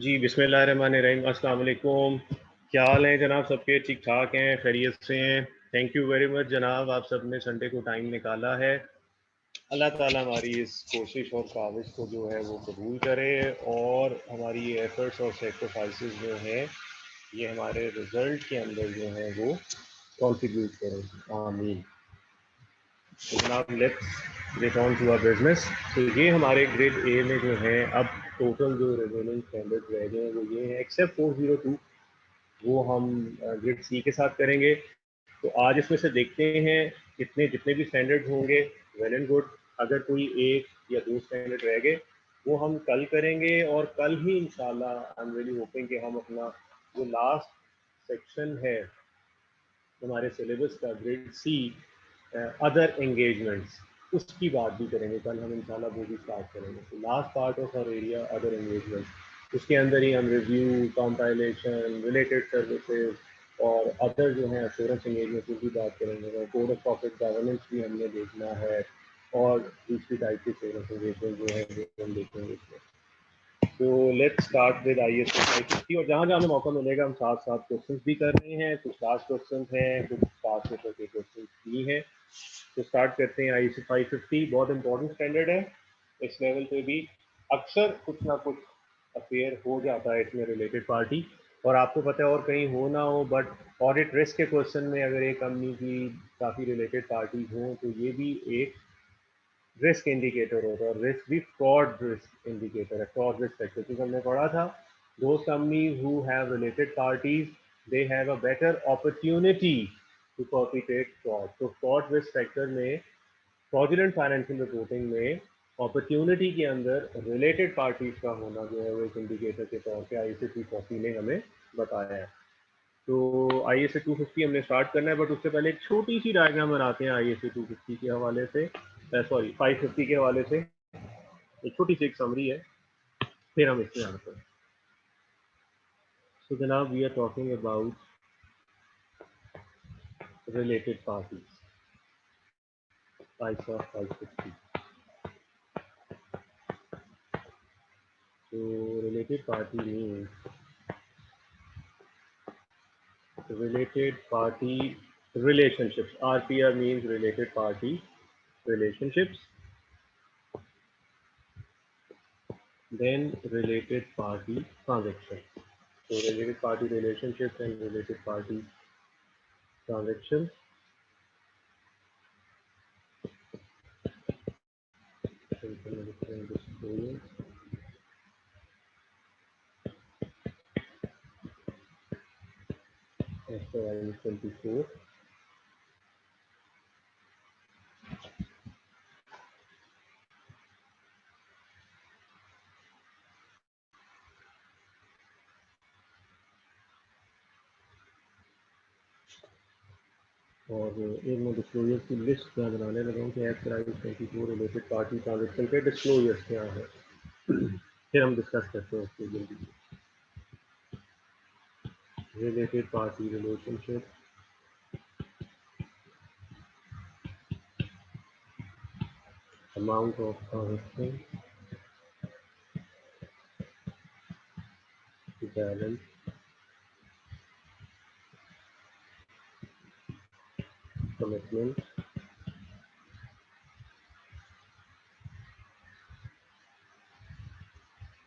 जी बिस्मिल्लाहिर्रहमानिर्रहीम। अस्सलाम वालेकुम। क्या हाल है जनाब? सबके ठीक ठाक हैं, खैरियत से हैं? थैंक यू वेरी मच जनाब, आप सब ने संडे को टाइम निकाला है। अल्लाह ताला हमारी इस कोशिश और काविश को जो है वो कबूल करे और हमारी ये एफर्ट्स और सेक्रीफाइसेस जो हैं ये हमारे रिजल्ट के अंदर जो है वो कंट्रीब्यूट करें। आमीन। तो जनाब let's get on to our business. तो ये हमारे ग्रेड ए में जो है अब टोटल जो रिजोनेंस स्टैंडर्ड रह गए हैं वो ये है, एक्सेप्ट 402 वो हम ग्रेड सी के साथ करेंगे। तो आज इसमें से देखते हैं कितने जितने भी स्टैंडर्ड होंगे वेल एंड गुड। अगर कोई एक या दो स्टैंडर्ड रह गए वो हम कल करेंगे और कल ही इंशाल्लाह आई एम रियली होपिंग कि हम अपना जो लास्ट सेक्शन है हमारे सिलेबस का ग्रेड सी अदर एंगेजमेंट्स उसकी बात भी करेंगे। कल हम इंशाल्लाह वो भी स्टार्ट करेंगे। तो last part of our area other engagements, उसके अंदर ही हम रिव्यू, कंपाइलेशन, रिलेटेड सर्विसेज और अदर जो है एश्योरेंस एंगेजमेंट की बात करेंगे। कोड ऑफ प्रॉफिट गवर्नेंस भी हमने देखना है और दूसरी टाइप की एश्योरेंस एंगेजमेंट जो है वो हम देखेंगे इसमें। तो let's start with I S 550 और जहाँ जहाँ हमें मौका मिलेगा हम साथ साथ क्वेश्चंस भी कर रहे हैं। कुछ लास्ट क्वेश्चंस हैं, कुछ पास पेपर के क्वेश्चंस भी हैं। तो स्टार्ट करते हैं। आई एस 550 बहुत इंपॉर्टेंट स्टैंडर्ड है। इस लेवल पे भी अक्सर कुछ ना कुछ अफेयर हो जाता है इसमें रिलेटेड पार्टी, और आपको पता है और कहीं हो ना हो, बट ऑडिट रिस्क के क्वेश्चन में अगर एक कंपनी की काफ़ी रिलेटेड पार्टी हो तो ये भी एक रिस्क इंडिकेटर होता है। और रिस्क भी फ्रॉड रिस्क इंडिकेटर है, फ्रॉड रिस्क फैक्टर। क्योंकि हमने पढ़ा था those companies who have related parties they have a better opportunity to perpetrate fraud. तो फ्रॉड रिस्क फैक्टर में फ्रॉडुलेंट फाइनेंशियल रिपोर्टिंग में अपॉर्चुनिटी के अंदर रिलेटेड पार्टीज का होना जो है वो एक इंडिकेटर के तौर पे आई सी 240 ने हमें बताया है। तो आई एस ए 250 हमने स्टार्ट करना है, बट उससे पहले एक छोटी सी डायग्राम बनाते हैं आई एस ए 250 के हवाले से, सॉरी 550 के हवाले से। एक छोटी सी एक समरी है, फिर हम इसमें आते हैं। सो जनाब we are talking about related parties, types of 550। तो related party means related party relationships. RPR means related party relationships. Then related party transactions. So related party relationships and related party transactions. As per IS 24. और एक मैं disclosure की list क्या बनाने लगा हूँ कि as per IS 24 related party transaction के डिस्क्लोजर्स क्या है। फिर हम डिस्कस करते हैं उसके जल्दी। Related party relationship, amount of transaction, balance, commitment,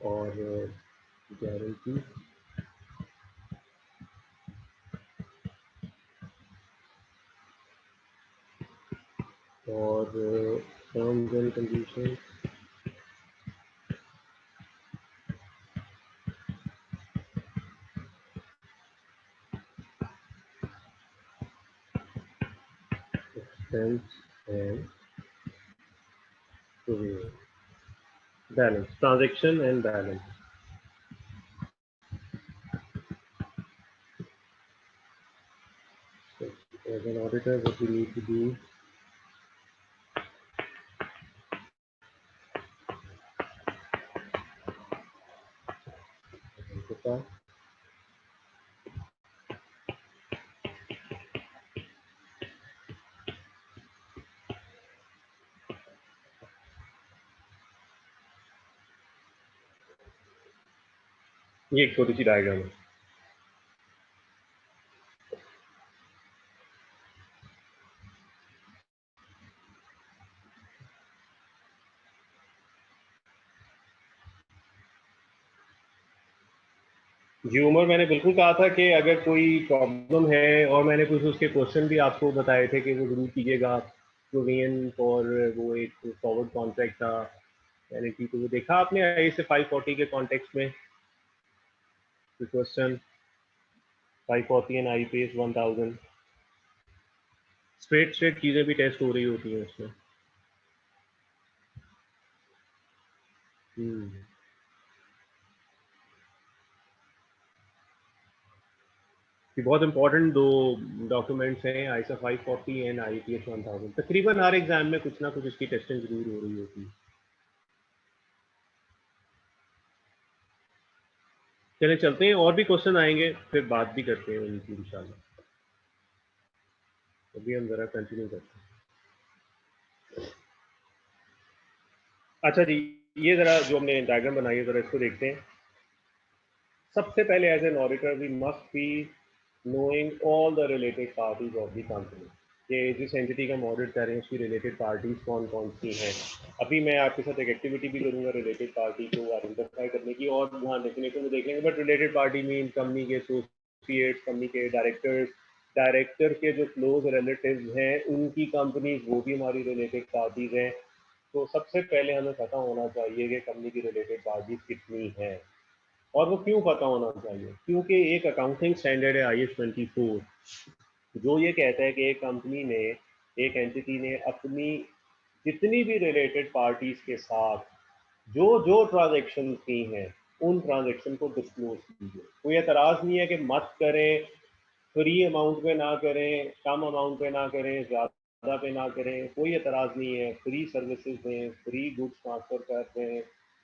और गारंटी, और terms and condition, expense and provision, balance, transaction and balance. So, as an auditor, what we need to do, ये एक छोटी सी डायग्राम है। जी उमर, मैंने बिल्कुल कहा था कि अगर कोई प्रॉब्लम है, और मैंने कुछ उसके क्वेश्चन भी आपको बताए थे कि वो जरूर कीजिएगा। प्रोविजन और वो एक फॉरवर्ड कॉन्ट्रैक्ट था यानी कि, तो वो देखा आपने आई से 540 के कॉन्टेक्स्ट में question 540 and I pace 1000 straight straight चीजें भी टेस्ट हो रही होती हैं उसमें। ये बहुत इंपॉर्टेंट दो डॉक्यूमेंट्स हैं, आईएसओ 540 एंड आईपीएस 1000। तकरीबन हर एग्जाम में कुछ ना कुछ इसकी टेस्टिंग जरूर हो रही होती है। चले चलते हैं, और भी क्वेश्चन आएंगे फिर बात भी करते हैं उनकी इंशाल्लाह। अभी हम जरा कंटिन्यू करते हैं। अच्छा जी, ये जरा जो हमने डायग्राम बनाई है जरा इसको देखते हैं। सबसे पहले as an auditor we must be knowing all the related parties of the company, कि जिस एंटिटी का हम ऑडिट कर रहे हैं उसकी रिलेटेड पार्टीज कौन कौन सी हैं। अभी मैं आपके साथ एक एक्टिविटी भी करूंगा रिलेटेड पार्टी को आइडेंटिफाई करने की, और वहाँ डेफिनेशन में देख लेंगे। But related party mean company के एसोसिएट्स, कंपनी के डायरेक्टर्स, डायरेक्टर के जो क्लोज रिलेटिव हैं उनकी कंपनीज, वो भी हमारी रिलेटेड पार्टीज हैं। तो सबसे पहले हमें पता होना चाहिए कि कंपनी की रिलेटेड पार्टीज कितनी हैं। और वो क्यों पता होना चाहिए? क्योंकि एक अकाउंटिंग स्टैंडर्ड है IS 24, जो ये कहता है कि एक कंपनी ने, एक एंटिटी ने अपनी जितनी भी रिलेटेड पार्टीज के साथ जो जो ट्रांजेक्शन की हैं उन ट्रांजेक्शन को डिस्क्लोज कीजिए। कोई एतराज़ नहीं है कि मत करें, फ्री अमाउंट पे ना करें, कम अमाउंट पे ना करें, ज़्यादा पे ना करें, कोई एतराज़ नहीं है। फ्री सर्विसेज दें, फ्री गुड्स ट्रांसफ़र कर दें,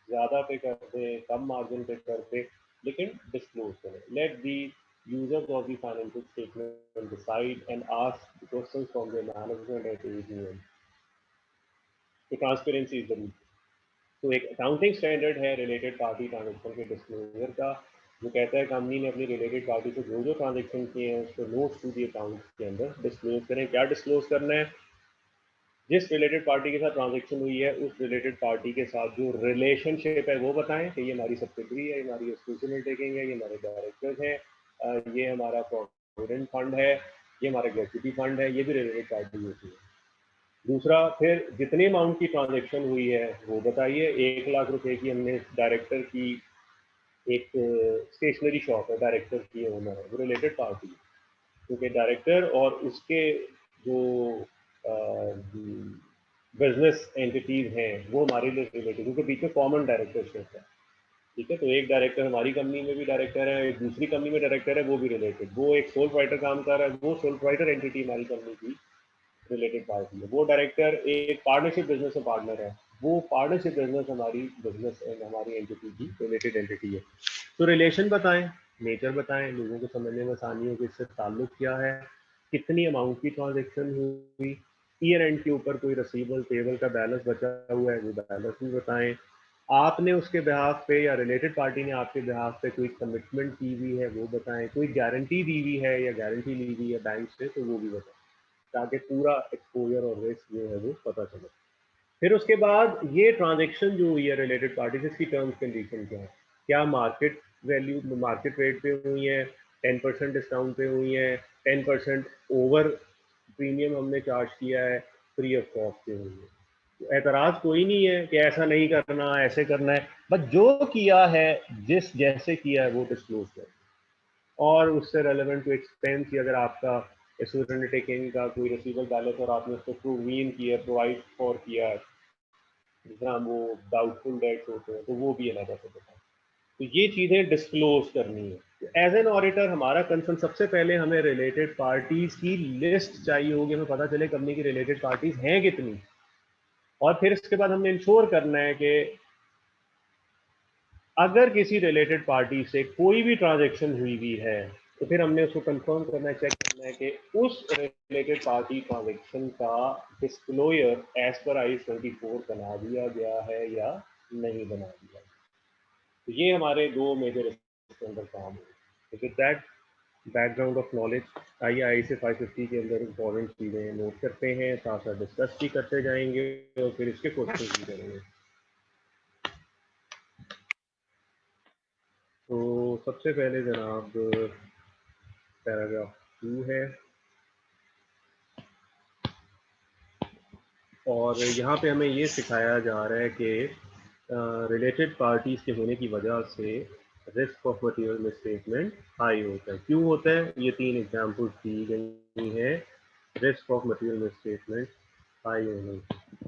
ज़्यादा पे कर दें, कम मार्जिन पे कर दें, लेकिन डिस्क्लोज करें। Let the users of the financial statement decide and ask the questions from the management at AGM. तो ट्रांसपेरेंसी जरूरी। तो एक अकाउंटिंग स्टैंडर्ड है रिलेटेड पार्टी ट्रांजेक्शन के डिस्क्लोजर का, जो कहता है कंपनी ने अपनी रिलेटेड पार्टी से जो जो ट्रांजेक्शन किए हैं उसको नोट्स टू दी अकाउंट के अंदर डिस्क्लोज करें। क्या डिस्क्लोज करना है? जिस रिलेटेड पार्टी के साथ ट्रांजेक्शन हुई है उस रिलेटेड पार्टी के साथ जो रिलेशनशिप है वो बताएं कि ये हमारी सब्सिडरी है, ये हमारी एक्सक्लूसिव टेकिंग है, ये हमारे डायरेक्टर्स हैं, ये हमारा प्रोविडेंट फंड है, ये हमारा ग्रेच्युटी फंड है, ये भी रिलेटेड पार्टी होती है। दूसरा, फिर जितने अमाउंट की ट्रांजेक्शन हुई है वो बताइए। 1 लाख रुपए की हमने डायरेक्टर की, एक स्टेशनरी शॉप है, डायरेक्टर की ओनर है, वो रिलेटेड पार्टी है, क्योंकि डायरेक्टर और उसके जो बिजनेस एंटिटीज हैं वो हमारे लिए रिलेटेड, क्योंकि बीच में कॉमन डायरेक्टरशिप है। ठीक है, तो एक डायरेक्टर हमारी कंपनी में भी डायरेक्टर है, एक दूसरी कंपनी में डायरेक्टर है, वो भी रिलेटेड। वो एक सोल राइटर काम कर रहा है, वो सोल राइटर एंटिटी हमारी कंपनी की रिलेटेड पार्टी है। वो डायरेक्टर एक पार्टनरशिप बिजनेस में पार्टनर है, वो पार्टनरशिप बिजनेस हमारी बिजनेस एंड हमारी एंटिटी की रिलेटेड एंटिटी है। तो रिलेशन बताएं, नेचर बताएं, लोगों को समझने में आसानी हो कि इससे ताल्लुक क्या है, कितनी अमाउंट की ट्रांजेक्शन हुई, ईयर एंड के ऊपर कोई रिसीवेबल पेबल का बैलेंस बचा हुआ है वो बैलेंस भी बताएं। आपने उसके बिहाफ पे या रिलेटेड पार्टी ने आपके बिहाफ पे कोई कमिटमेंट की हुई है वो बताएं, कोई गारंटी दी हुई है या गारंटी ली हुई है बैंक से तो वो भी बताएं, ताकि पूरा एक्सपोजर और रिस्क जो है वो पता चले। फिर उसके बाद ये ट्रांजेक्शन जो हुई है रिलेटेड पार्टी से, इसकी टर्म्स कंडीशन क्या है, क्या मार्केट वैल्यू, मार्केट रेट पे हुई है, 10% डिस्काउंट पे हुई है, 10% ओवर प्रीमियम हमने चार्ज किया है, फ्री ऑफ कॉस्ट पे हुई है। तो एतराज कोई नहीं है कि ऐसा नहीं करना, ऐसे करना है, बस जो किया है, जिस जैसे किया है वो डिस्क्लोज करें। और उससे रेलेवेंट टू एक्सपेंस, अगर आपका एसोसिएट अंडरटेकिंग का कोई रिसीवेबल बैलेंस और आपने उसको प्रोवीन किया, प्रोवाइड फॉर किया है, जिस तरह वो डाउटफुल डेट्स होते हैं, तो वो भी अलग से बताएं। तो ये चीज़ें डिस्क्लोज करनी है। एज एन ऑडिटर हमारा कंसर्न सबसे पहले, हमें रिलेटेड पार्टीज की लिस्ट चाहिए होगी, हमें पता चले कंपनी की रिलेटेड पार्टीज हैं कितनी। और फिर इसके बाद हमने इंश्योर करना है कि अगर किसी रिलेटेड पार्टी से कोई भी ट्रांजेक्शन हुई भी है तो फिर हमने उसको कंफर्म करना है, चेक करना है कि उस रिलेटेड पार्टी ट्रांजेक्शन का डिस्क्लोजर एज पर IS 24 बना दिया गया है या नहीं बना दिया। तो ये हमारे दो मेजर उसके अंदर काम हो। With that background of knowledge, आइए ISA 550 के अंदर इंपॉर्टेंट चीज़ें नोट करते हैं, साथ साथ डिस्कस भी करते जाएंगे और फिर इसके क्वेश्चन भी करेंगे। तो सबसे पहले जनाब पैराग्राफ 2 है, और यहाँ पे हमें ये सिखाया जा रहा है कि रिलेटेड पार्टीज के होने की वजह से risk of material misstatement high होता है। क्यों होता है? ये 3 एग्जांपल्स दी गई हैं risk of material misstatement high होने की।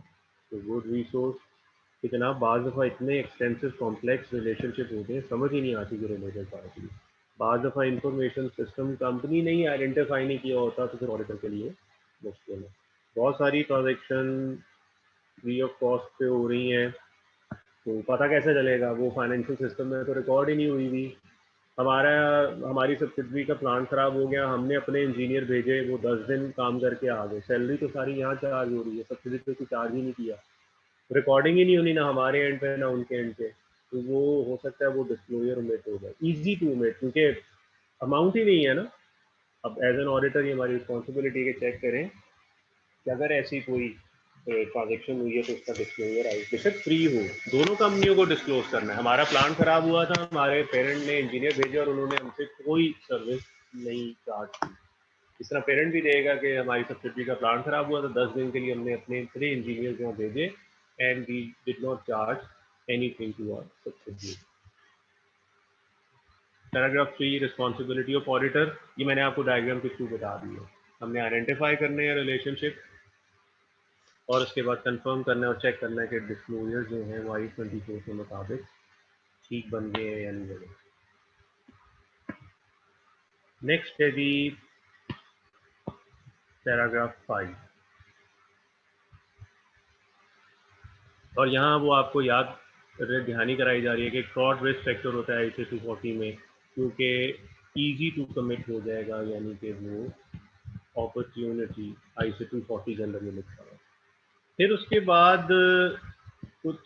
तो गुड रिसोर्स कि जनाब बाज़ दफ़ा इतने एक्सटेंसिव कॉम्प्लेक्स रिलेशनशिप होते हैं, समझ ही नहीं आती कि रिलेटेड पार्टी। बाज़ दफ़ा इंफॉर्मेशन सिस्टम कंपनी ने ही आइडेंटिफाई नहीं किया होता तो फिर ऑडिटर के लिए मुश्किल है। बहुत सारी ट्रांजेक्शन फ्री ऑफ कॉस्ट पे हो रही हैं, तो पता कैसे चलेगा? वो फाइनेंशियल सिस्टम में तो रिकॉर्ड ही नहीं हुई थी। हमारी सब्सिडरी का प्लांट खराब हो गया, हमने अपने इंजीनियर भेजे, वो 10 दिन काम करके आ गए, सैलरी तो सारी यहाँ चार्ज हो रही है, सब्सिडी पे कुछ चार्ज ही नहीं किया, रिकॉर्डिंग ही नहीं होनी ना हमारे एंड पे ना उनके एंड पे, तो वो हो सकता है वो डिस्क्लोजर ओमिट हो जाए, इजी टू ओमिट, क्योंकि अमाउंट ही नहीं है ना। अब एज एन ऑडिटर ये हमारी रिस्पॉन्सिबिलिटी है चेक करें कि अगर ऐसी कोई ट्रांजेक्शन हुई है तो उसका डिस्क्लोजर आई, बेशक फ्री हो, दोनों कंपनियों को डिस्क्लोज करना है। हमारा प्लान खराब हुआ था, हमारे पेरेंट ने इंजीनियर भेजे और उन्होंने हमसे कोई सर्विस नहीं चार्ज की। इस तरह पेरेंट भी देगा कि हमारी सब्सिडी का प्लान खराब हुआ था, 10 दिन के लिए हमने अपने इतने इंजीनियर यहाँ भेजे and we did not charge anything to our subsidy. Paragraph 3 responsibility of auditor, ये मैंने आपको डायग्राम के थ्रू बता दी है। हमने आइडेंटिफाई करने हैं रिलेशनशिप और उसके बाद कंफर्म करना है और चेक करना है कि डिस्क्लोजर जो है वो I-24 के मुताबिक ठीक बन गए हैं या नहीं बने। नेक्स्ट है जी पैराग्राफ 5, और यहाँ वो आपको याद ध्यानी कराई जा रही है कि फ्रॉड रिस्क फैक्टर होता है ISA 240 में, क्योंकि इजी टू कमिट हो जाएगा, यानी कि वो अपॉर्चुनिटी ISA 240 के अंदर में लिखा है। फिर उसके बाद कुछ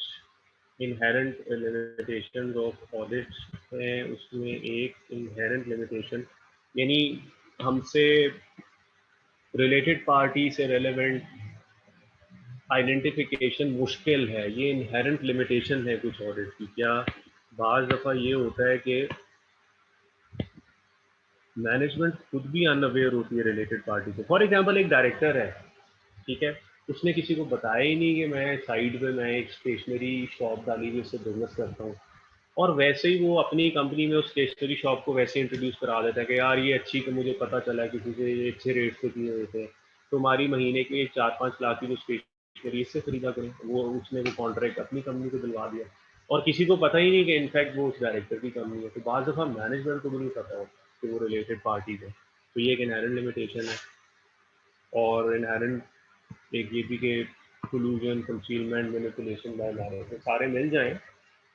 इनहेरेंट लिमिटेशंस ऑफ ऑडिट हैं, उसमें एक इनहेरेंट लिमिटेशन यानी हमसे रिलेटेड पार्टी से रेलेवेंट आइडेंटिफिकेशन मुश्किल है, ये इनहेरेंट लिमिटेशन है कुछ ऑडिट की। क्या बाज़ दफ़ा ये होता है कि मैनेजमेंट खुद भी अनअवेयर होती है रिलेटेड पार्टी से। फॉर एग्जांपल एक डायरेक्टर है, ठीक है, उसने किसी को बताया ही नहीं कि मैं साइड पे मैं एक स्टेशनरी शॉप डाली हुई उससे बिजनेस करता हूँ, और वैसे ही वो अपनी कंपनी में उस स्टेशनरी शॉप को वैसे इंट्रोड्यूस करा देता है कि यार ये अच्छी, कि मुझे पता चला है किसी से ये अच्छे रेट से किए हुए थे, तो हमारी महीने के 4-5 लाख की जो स्टेशनरी इससे खरीदा करें। वो उसने वो कॉन्ट्रैक्ट अपनी कंपनी को दिलवा दिया और किसी को पता ही नहीं कि इनफैक्ट वो उस डायरेक्टर की कंपनी है। तो बाज़ दफ़ा मैनेजमेंट को भी नहीं पता हो कि वो रिलेटेड पार्टीज है, तो ये एक इनहेरेंट लिमिटेशन है। और इनहेरेंट एक ये भी कि कोलूजन, कंसीलमेंट, मैनिपुलेशन बाय मैनेजमेंट सारे मिल जाएं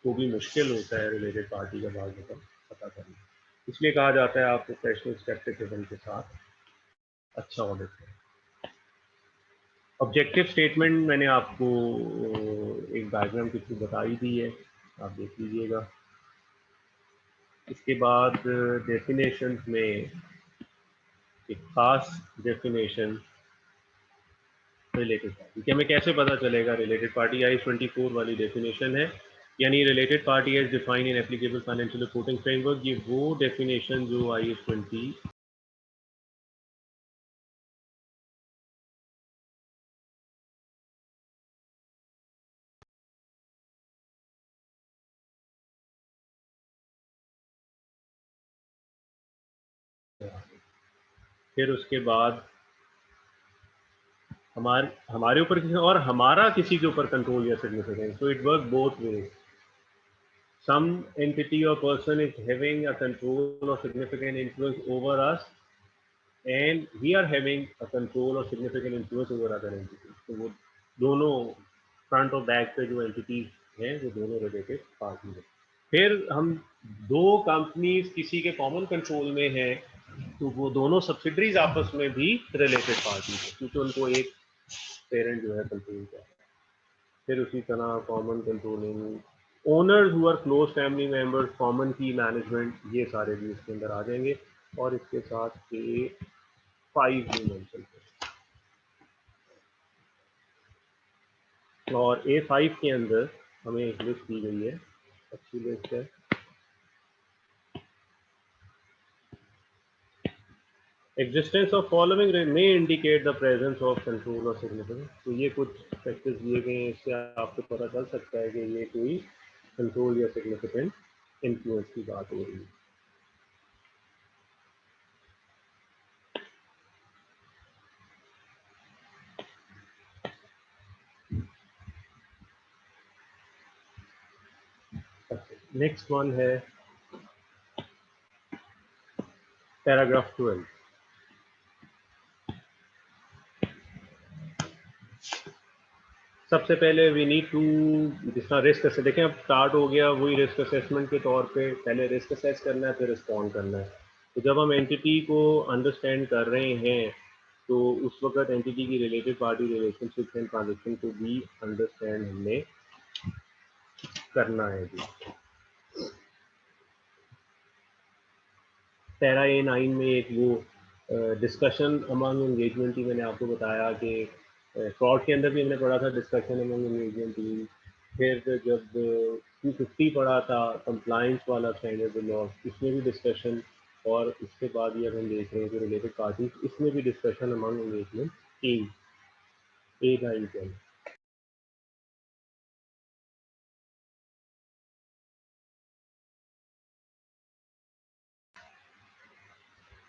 तो भी मुश्किल होता है रिलेटेड पार्टी का बाज़ दफ़ा पता करना। इसलिए कहा जाता है आप प्रोफेशनल स्केप्टिसिज्म के साथ अच्छा ऑडिट करें। ऑब्जेक्टिव स्टेटमेंट मैंने आपको एक डायग्राम के थ्रू बता ही दी है, आप देख लीजिएगा। इसके बाद डेफिनेशन में एक खास डेफिनेशन रिलेटेड पार्टी, कि हमें कैसे पता चलेगा रिलेटेड पार्टी। I-24 वाली डेफिनेशन है, यानी related party as defined in applicable financial reporting framework. ये वो डेफिनेशन जो IS-20 फिर उसके बाद हमारे ऊपर किसी और हमारा किसी के ऊपर कंट्रोल या significance, so it works both ways. Some entity or person is having a control or significant influence over us and we are having a control or significant influence over other entities. तो वो दोनों front और back पे जो entities हैं वो दोनों related party है। फिर हम दो कंपनीज किसी के कॉमन कंट्रोल में हैं तो वो दोनों सब्सिडरीज आपस में भी रिलेटेड पार्टी है, क्योंकि उनको एक पेरेंट जो है कंट्रोल कर। फिर उसी तरह common controlling owners who are close family members, common key management, ये सारे भी इसके अंदर आ जाएंगे। और इसके साथ A5 भी मेंशन है। और A5 के अंदर हमें एक लिस्ट दी गई है, अच्छी लिस्ट है। Existence of following may indicate the presence of control और सिग्निफिकेंस। तो ये कुछ फैक्टर्स दिए गए हैं, इससे आपको पता चल सकता है कि ये कोई कंट्रोल या सिग्निफिकेंट इन्फ्लुएंस की बात हो रही है। नेक्स्ट वन है पैराग्राफ 12। सबसे पहले वी नीड टू, जिस तरह रिस्क से देखें, अब स्टार्ट हो गया वही रिस्क असेसमेंट के तौर पे, पहले रिस्क असेस करना है फिर रिस्पॉन्ड करना है। तो जब हम एंटिटी को अंडरस्टैंड कर रहे हैं तो उस वक्त एंटिटी की related party relationship and transaction को भी अंडरस्टैंड हमने करना है जी। पैरा A9 में एक वो डिस्कशन अमंग एंगेजमेंट टीम, मैंने आपको बताया कि फ्रॉड के अंदर भी हमने पढ़ा था डिस्कशन अमंग एंगेजमेंट टीम। फिर जब 250 पढ़ा था कंप्लायंस वाला स्टैंडर्ड लॉ, इसमें भी डिस्कशन। और इसके बाद ये हम देख रहे हैं कि रिलेटेड पार्टीज, इसमें भी discussion among engagement team A9 10।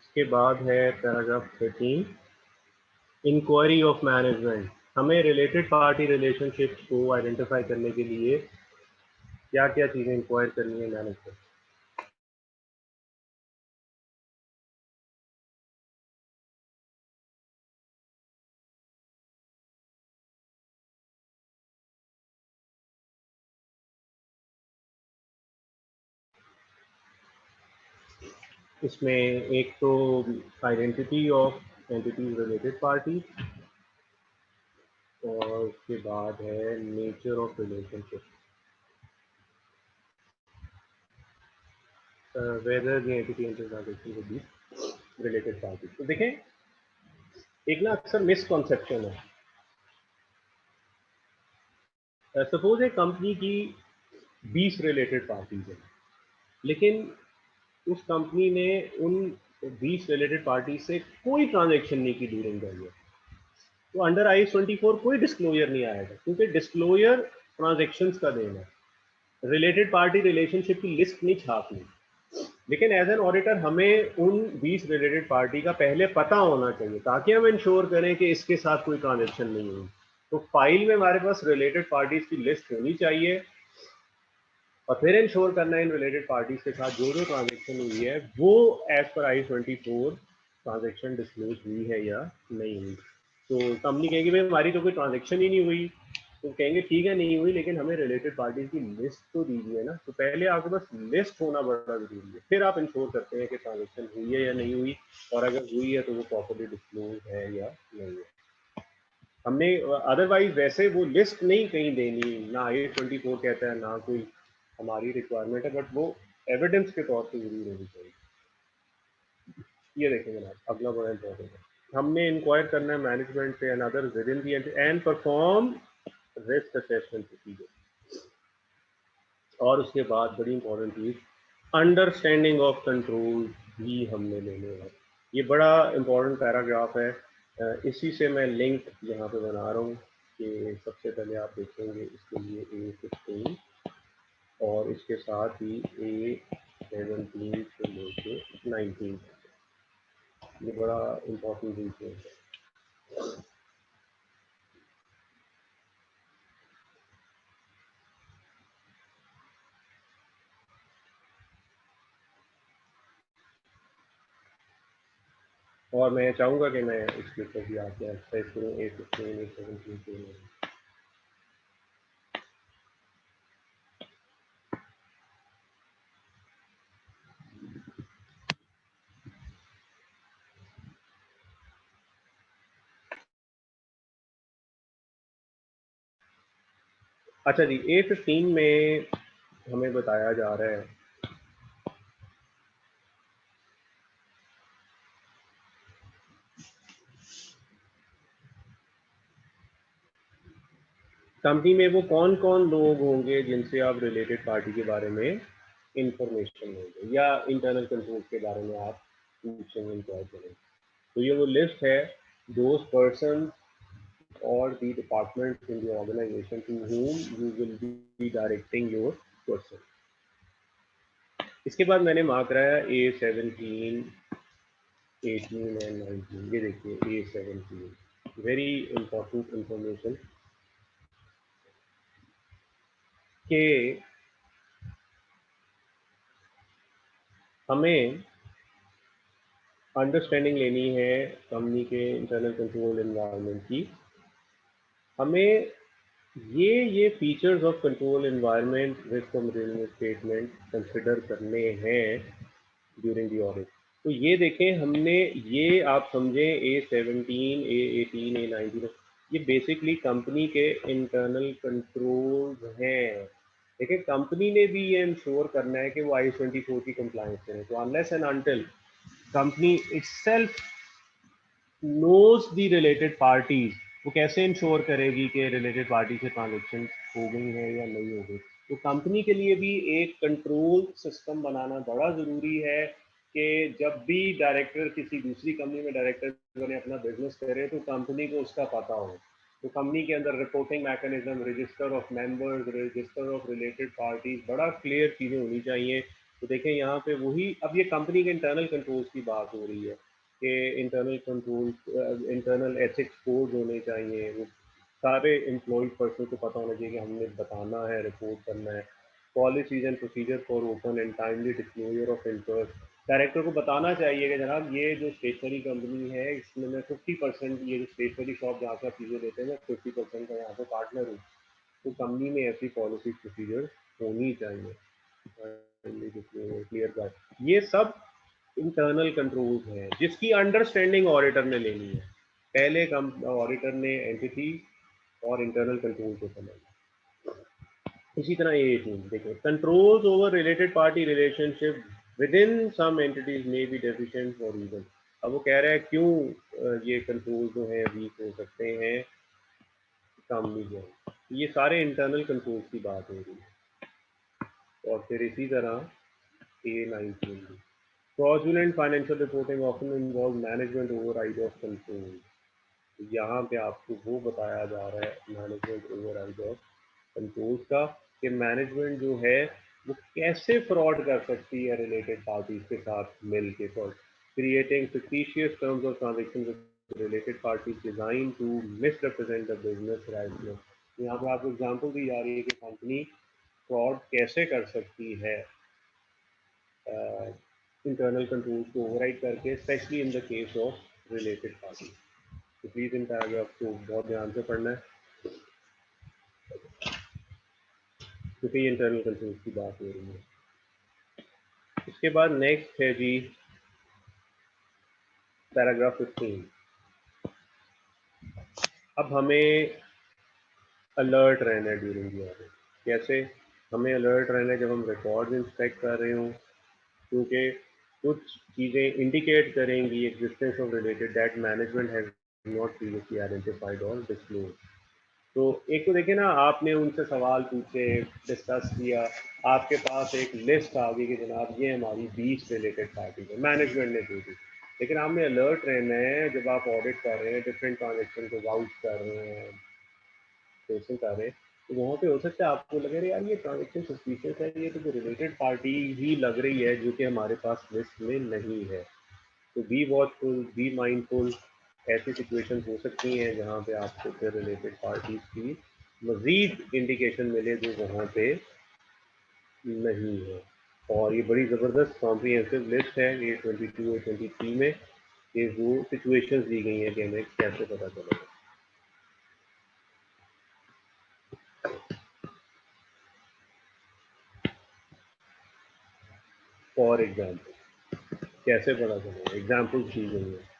इसके बाद है पैराग्राफ 13, इंक्वायरी ऑफ मैनेजमेंट। हमें रिलेटेड पार्टी रिलेशनशिप्स को आइडेंटिफाई करने के लिए क्या क्या चीजें इंक्वायर करनी है मैनेजमेंट। इसमें एक तो identity of entities related party, और उसके बाद है nature of relationship, whether the entity and transaction with the related party. तो देखें, एक ना अक्सर मिसकॉन्सेप्शन है। सपोज एक कंपनी की 20 रिलेटेड पार्टीज है, लेकिन उस कंपनी ने उन 20 रिलेटेड पार्टी से कोई ट्रांजैक्शन नहीं की ड्यूरिंग द ईयर, तो अंडर IS 24 कोई डिस्क्लोजर नहीं आएगा, क्योंकि डिस्क्लोजर ट्रांजैक्शंस का देना है, रिलेटेड पार्टी रिलेशनशिप की लिस्ट नहीं छापनी। लेकिन एज एन ऑडिटर हमें उन 20 रिलेटेड पार्टी का पहले पता होना चाहिए, ताकि हम इंश्योर करें कि इसके साथ कोई ट्रांजेक्शन नहीं हुई। तो फाइल में हमारे पास रिलेटेड पार्टीज की लिस्ट होनी चाहिए, और फिर इंश्योर करना है इन रिलेटेड पार्टीज के साथ जो जो ट्रांजेक्शन हुई है वो as per IS 24 transaction disclose हुई है या नहीं हुई। तो कंपनी कहेगी भाई हमारी तो कोई ट्रांजेक्शन ही नहीं हुई, तो कहेंगे ठीक है नहीं हुई, लेकिन हमें रिलेटेड पार्टीज की लिस्ट तो दीजिए ना। तो पहले आपके पास लिस्ट होना बड़ा जरूरी है, फिर आप इंश्योर करते हैं कि ट्रांजेक्शन हुई है या नहीं हुई, और अगर हुई है तो वो प्रॉपर्ली डिस्क्लोज है या नहीं है। हमने अदरवाइज वैसे वो लिस्ट नहीं कहीं देनी, ना IS 24 कहता है, ना कोई हमारी रिक्वायरमेंट है, बट वो एविडेंस के तौर पे जरूर होनी चाहिए। ये देखेंगे ना, अगला बड़ा इंपॉर्टेंट है, हमने इंक्वायर करना है मैनेजमेंट से and other with in the and perform risk assessment procedure. और उसके बाद बड़ी इंपॉर्टेंट चीज, अंडरस्टैंडिंग ऑफ कंट्रोल भी हमने लेने हैं। ये बड़ा इंपॉर्टेंट पैराग्राफ है। इसी से मैं लिंक यहाँ पे बना रहा हूँ कि सबसे पहले आप देखेंगे इसके लिए A15, और इसके साथ ही A17 से लेके 19, ये बड़ा इंपॉर्टेंट रीजन है। और मैं चाहूँगा कि मैं इसके ऊपर भी आपके एक्सरसाइज करूँ A15 A17 के लिए। अच्छा जी, A15 में हमें बताया जा रहा है कंपनी में वो कौन कौन लोग होंगे जिनसे आप रिलेटेड पार्टी के बारे में इंफॉर्मेशन लेंगे या इंटरनल कंट्रोल के बारे में आप पूछेंगे, इंक्वायर करेंगे। तो ये वो लिस्ट है, दोज पर्सन और the department in the organisation to whom you will be directing your person। इसके बाद मैंने मार्क कराया A17, 18 एंड 19। ये देखिए A17 वेरी इंपॉर्टेंट इंफॉर्मेशन कि हमें अंडरस्टैंडिंग लेनी है कंपनी के इंटरनल कंट्रोल एनवायरनमेंट की। हमें ये features of control environment risk statement consider करने हैं ड्यूरिंग द ऑडिट। तो ये देखें हमने, ये आप समझें A17, A18, A19, ये बेसिकली कंपनी के इंटरनल कंट्रोल हैं। देखिए कंपनी ने भी ये इंश्योर करना है कि वो IS-24 की कंप्लायंस करें। तो unless and until company itself knows the related parties, वो कैसे इंश्योर करेगी कि रिलेटेड पार्टी से ट्रांजेक्शन हो गई है या नहीं हो गई। तो कंपनी के लिए भी एक कंट्रोल सिस्टम बनाना बड़ा ज़रूरी है कि जब भी डायरेक्टर किसी दूसरी कंपनी में डायरेक्टर बने अपना बिजनेस करे तो कंपनी को उसका पता हो। तो कंपनी के अंदर reporting mechanism, register of members, register of related parties, बड़ा क्लियर चीज़ें होनी चाहिए। तो देखें यहाँ पे वही, अब ये कंपनी के इंटरनल कंट्रोल्स की बात हो रही है कि internal control, internal ethics code होने चाहिए। वो सारे एम्प्लॉय पर्सन को पता होना चाहिए कि हमने बताना है, रिपोर्ट करना है। Policies and procedure for open and timely disclosure of interest, director को बताना चाहिए कि जनाब ये जो स्टेशनरी कंपनी है इसमें मैं 50%, ये जो स्टेशनरी शॉप जहाँ से आप चीज़ें लेते हैं मैं 50% का यहाँ पे पार्टनर हूँ। तो कंपनी में ऐसी पॉलिसी प्रोसीजर होनी चाहिए, क्लियर कट। ये सब इंटरनल कंट्रोल्स हैं जिसकी अंडरस्टैंडिंग ऑडिटर ने लेनी है। पहले ऑडिटर ने एंटिटी और इंटरनल कंट्रोल को समझना। इसी तरह ये चीज देखिए, controls over related party relationship within some entities may be deficient for reason. अब वो कह रहा है क्यों ये कंट्रोल जो है वीक हो सकते हैं कंपनी जो है। ये सारे इंटरनल कंट्रोल्स की बात हो रही है। और फिर इसी तरह A19 fraudulent financial reporting often involve management override of control। यहाँ पे आपको वो बताया जा रहा है मैनेजमेंट ओवरराइड ऑफ कंट्रोल का, कि मैनेजमेंट जो है वो कैसे फ्रॉड कर सकती है रिलेटेड पार्टीज के साथ मिल के। For creating fictitious terms of transaction with related parties designed to misrepresent the business right. यहाँ पे आपको एग्जांपल दी जा रही है कि कंपनी फ्रॉड कैसे कर सकती है इंटरनल कंट्रोल्स को ओवरराइड करके, specially in the case of related party. तो प्लीज इन पैराग्राफ को बहुत ध्यान से पढ़ना है क्योंकि इंटरनल कंट्रोल्स की बात हो रही है। इसके बाद नेक्स्ट है जी पैराग्राफ 15। अब हमें अलर्ट रहना है ड्यूरिंग द ऑडिट। कैसे हमें अलर्ट रहना है? जब हम रिकॉर्ड इंस्पेक्ट कर रहे हो, क्योंकि कुछ चीज़ें इंडिकेट करेंगी existence of related that management has not previously identified और डिस्क्लोज। तो एक तो देखिए ना, आपने उनसे सवाल पूछे, डिस्कस किया, आपके पास एक लिस्ट आ गई कि जनाब ये हमारी 20 रिलेटेड पार्टी है, मैनेजमेंट ने दे दी। लेकिन आपने अलर्ट रहना है जब आप ऑडिट कर रहे हैं, डिफरेंट ट्रांजेक्शन को वाउच कर रहे हैं, ट्रेसिंग कर रहे हैं, तो वहाँ पे हो सकता है आपको लगे अरे यार ये ट्रांजेक्शन सस्पिशियस है, ये तो रिलेटेड पार्टी ही लग रही है जो कि हमारे पास लिस्ट में नहीं है। तो बी वॉचफुल, बी माइंडफुल। ऐसी सिचुएशन हो सकती हैं जहाँ पे आपको फिर रिलेटेड पार्टीज की मजीद इंडिकेशन मिले जो वहाँ पे नहीं है। और ये बड़ी ज़बरदस्त कॉम्प्रिहेंसिव लिस्ट है ये 22 और 23 में, ये जो सिचुएशंस दी गई हैं कि हमें कैसे पता चलेगा। फॉर एग्जाम्पल कैसे पता चलेगा, एग्जाम्पल दी गई है।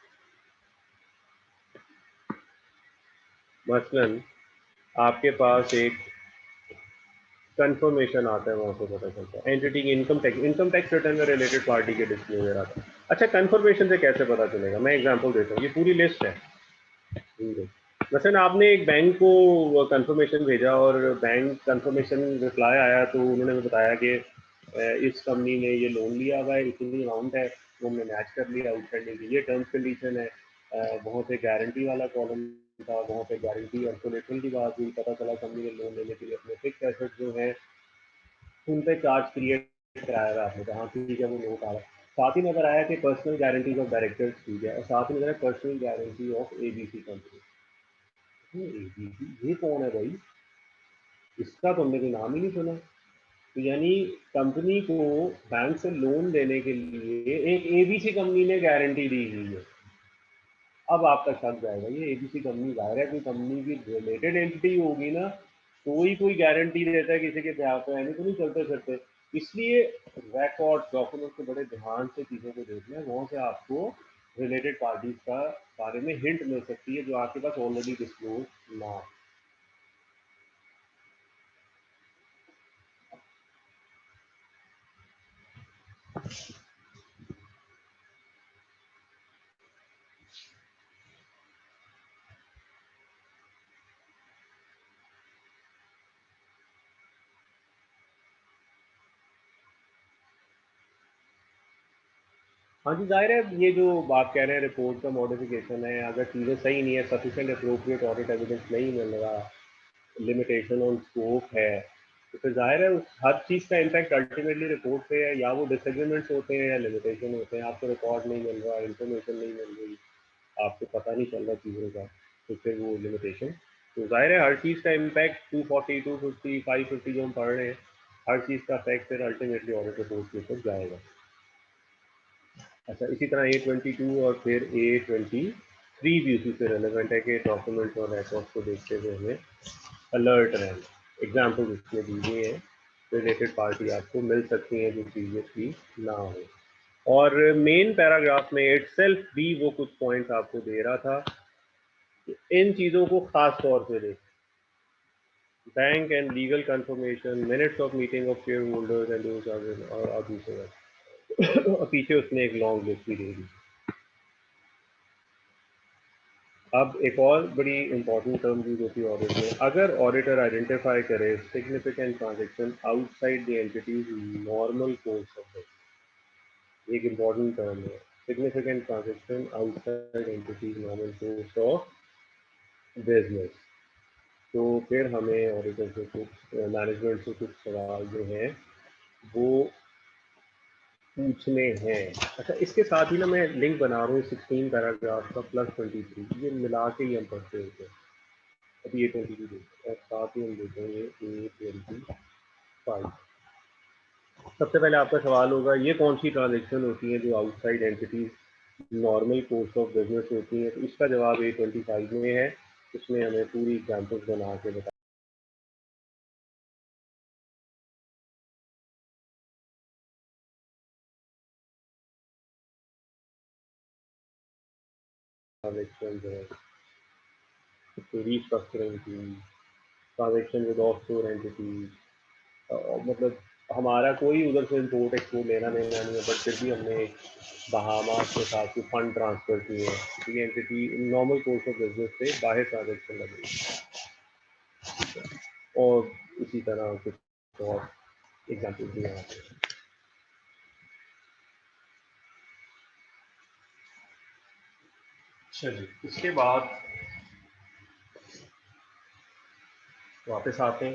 मसलन आपके पास एक कंफर्मेशन आता है, वहां से पता चलता है एंटिटी की इनकम टैक्स रिटर्न में रिलेटेड पार्टी के डिस्क्लोजर आता है। अच्छा, कंफर्मेशन से कैसे पता चलेगा? मैं एग्जांपल देता हूँ, ये पूरी लिस्ट है। वैसे आपने एक बैंक को कंफर्मेशन भेजा और बैंक कंफर्मेशन रिप्लाई आया, तो उन्होंने बताया कि इस कंपनी ने ये लोन लिया हुआ है, इतनी अमाउंट है, वो हमने मैच कर लिया आउटस्टैंडिंग की, ये टर्म्स कंडीशन है। वहाँ पे गारंटी वाला कॉलम था, वहाँ पे गारंटी और कोलेटरल की बात हुई, पता चला कंपनी ने लोन लेने के लिए अपने फिक्स एसेट जो है उन पे चार्ज क्रिएट कराया हुआ आपने कहा, ठीक है वो नोट आ रहा है। साथ ही नजर आया कि पर्सनल गारंटीज ऑफ डायरेक्टर्स ठीक है, और साथ ही नजर आया personal guarantee of ABC company. ABC ये कौन है भाई? इसका तो हमने कोई नाम ही नहीं सुना। तो यानी कंपनी को बैंक से लोन देने के लिए एक एबीसी कंपनी ने गारंटी दी हुई है। अब आपका शक जाएगा, ये एबीसी कंपनी जाहिर है कोई कंपनी की रिलेटेड एंटिटी होगी ना, कोई गारंटी देता है किसी के ब्याह पे, यानी तो नहीं चलते फिरते। इसलिए रिकॉर्ड डॉक्यूमेंट को बड़े ध्यान से चीज़ों को देखना है, वहाँ से आपको रिलेटेड पार्टीज का बारे में हिंट मिल सकती है जो आपके पास ऑलरेडी डिस्क्लोज ना हो। हाँ जी, जाहिर है ये जो बात कह रहे हैं रिपोर्ट का मॉडिफिकेशन है, अगर चीज़ें सही नहीं है, सफिशिएंट अप्रोप्रिएट ऑडिट एविडेंस नहीं मिल रहा, लिमिटेशन ऑन स्कोप है, तो फिर जाहिर है उस हर चीज़ का इम्पैक्ट अल्टीमेटली रिपोर्ट पे है। या वो डिसएग्रीमेंट्स होते हैं या लिमिटेशन होते हैं, आपको रिकॉर्ड नहीं मिल रहा, इंफॉर्मेशन नहीं मिल रही, आपको पता नहीं चल रहा चीज़ों का, तो फिर वो लिमिटेशन, तो जाहिर है हर चीज़ का इम्पैक्ट 240 250 550 जो हम पढ़ रहे हैं, हर चीज़ का इफेक्ट फिर अल्टीमेटली ऑडिट रिपोर्ट के ऊपर जाएगा। अच्छा, इसी तरह A22 और फिर A23 भी उसी से रेलिवेंट है कि डॉक्यूमेंट्स और रिकॉर्ड्स को देखते हुए हमें अलर्ट रहें। एग्जाम्पल इसमें दीजिए हैं, रिलेटेड पार्टी आपको मिल सकती हैं जो चीज़ें ठीक ना हो। और मेन पैराग्राफ में इटसेल्फ भी वो कुछ पॉइंट्स आपको दे रहा था कि इन चीज़ों को खास तौर से देखें। Bank and legal confirmation, minutes of meeting of share holders and और दूसरे और पीछे उसने एक लॉन्ग लिस्ट भी दे दी। अब एक और बड़ी इंपॉर्टेंट टर्म यूज होती है ऑडिट में, अगर ऑडिटर आइडेंटिफाई करे significant transaction outside the entities normal course of business, एक इम्पॉर्टेंट टर्म है, significant transaction outside entities normal course of business. तो फिर हमें ऑडिटर से कुछ मैनेजमेंट से कुछ सवाल जो हैं वो पूछने हैं। अच्छा, इसके साथ ही ना मैं लिंक बना रहा हूँ 16 पैराग्राफ का प्लस 23, ये मिला के ही हम पढ़ते होते हैं। अभी ये 22 देखते हैं और साथ ही हम देखेंगे A25। सबसे पहले आपका सवाल होगा ये कौन सी ट्रांजेक्शन होती है जो outside entities normal course of business होती है? तो इसका जवाब A25 में है, इसमें हमें पूरी एग्जाम्पल्स बना के बता ट्रांजेक्शन जो है, रीस्ट्रक्चरिंग की ट्रांजेक्शन विद ऑफशोर एंटिटीज, मतलब हमारा कोई उधर से इम्पोर्ट एक्सपोर्ट लेना देना नहीं है, बट फिर भी हमने बहामास के साथ फंड ट्रांसफर किए हैं, क्योंकि entity normal course of business से बाहर ट्रांजेक्शन लगे। और इसी तरह कुछ और एग्जाम्पल भी यहाँ पे। अच्छा जी, इसके बाद वापस आते हैं।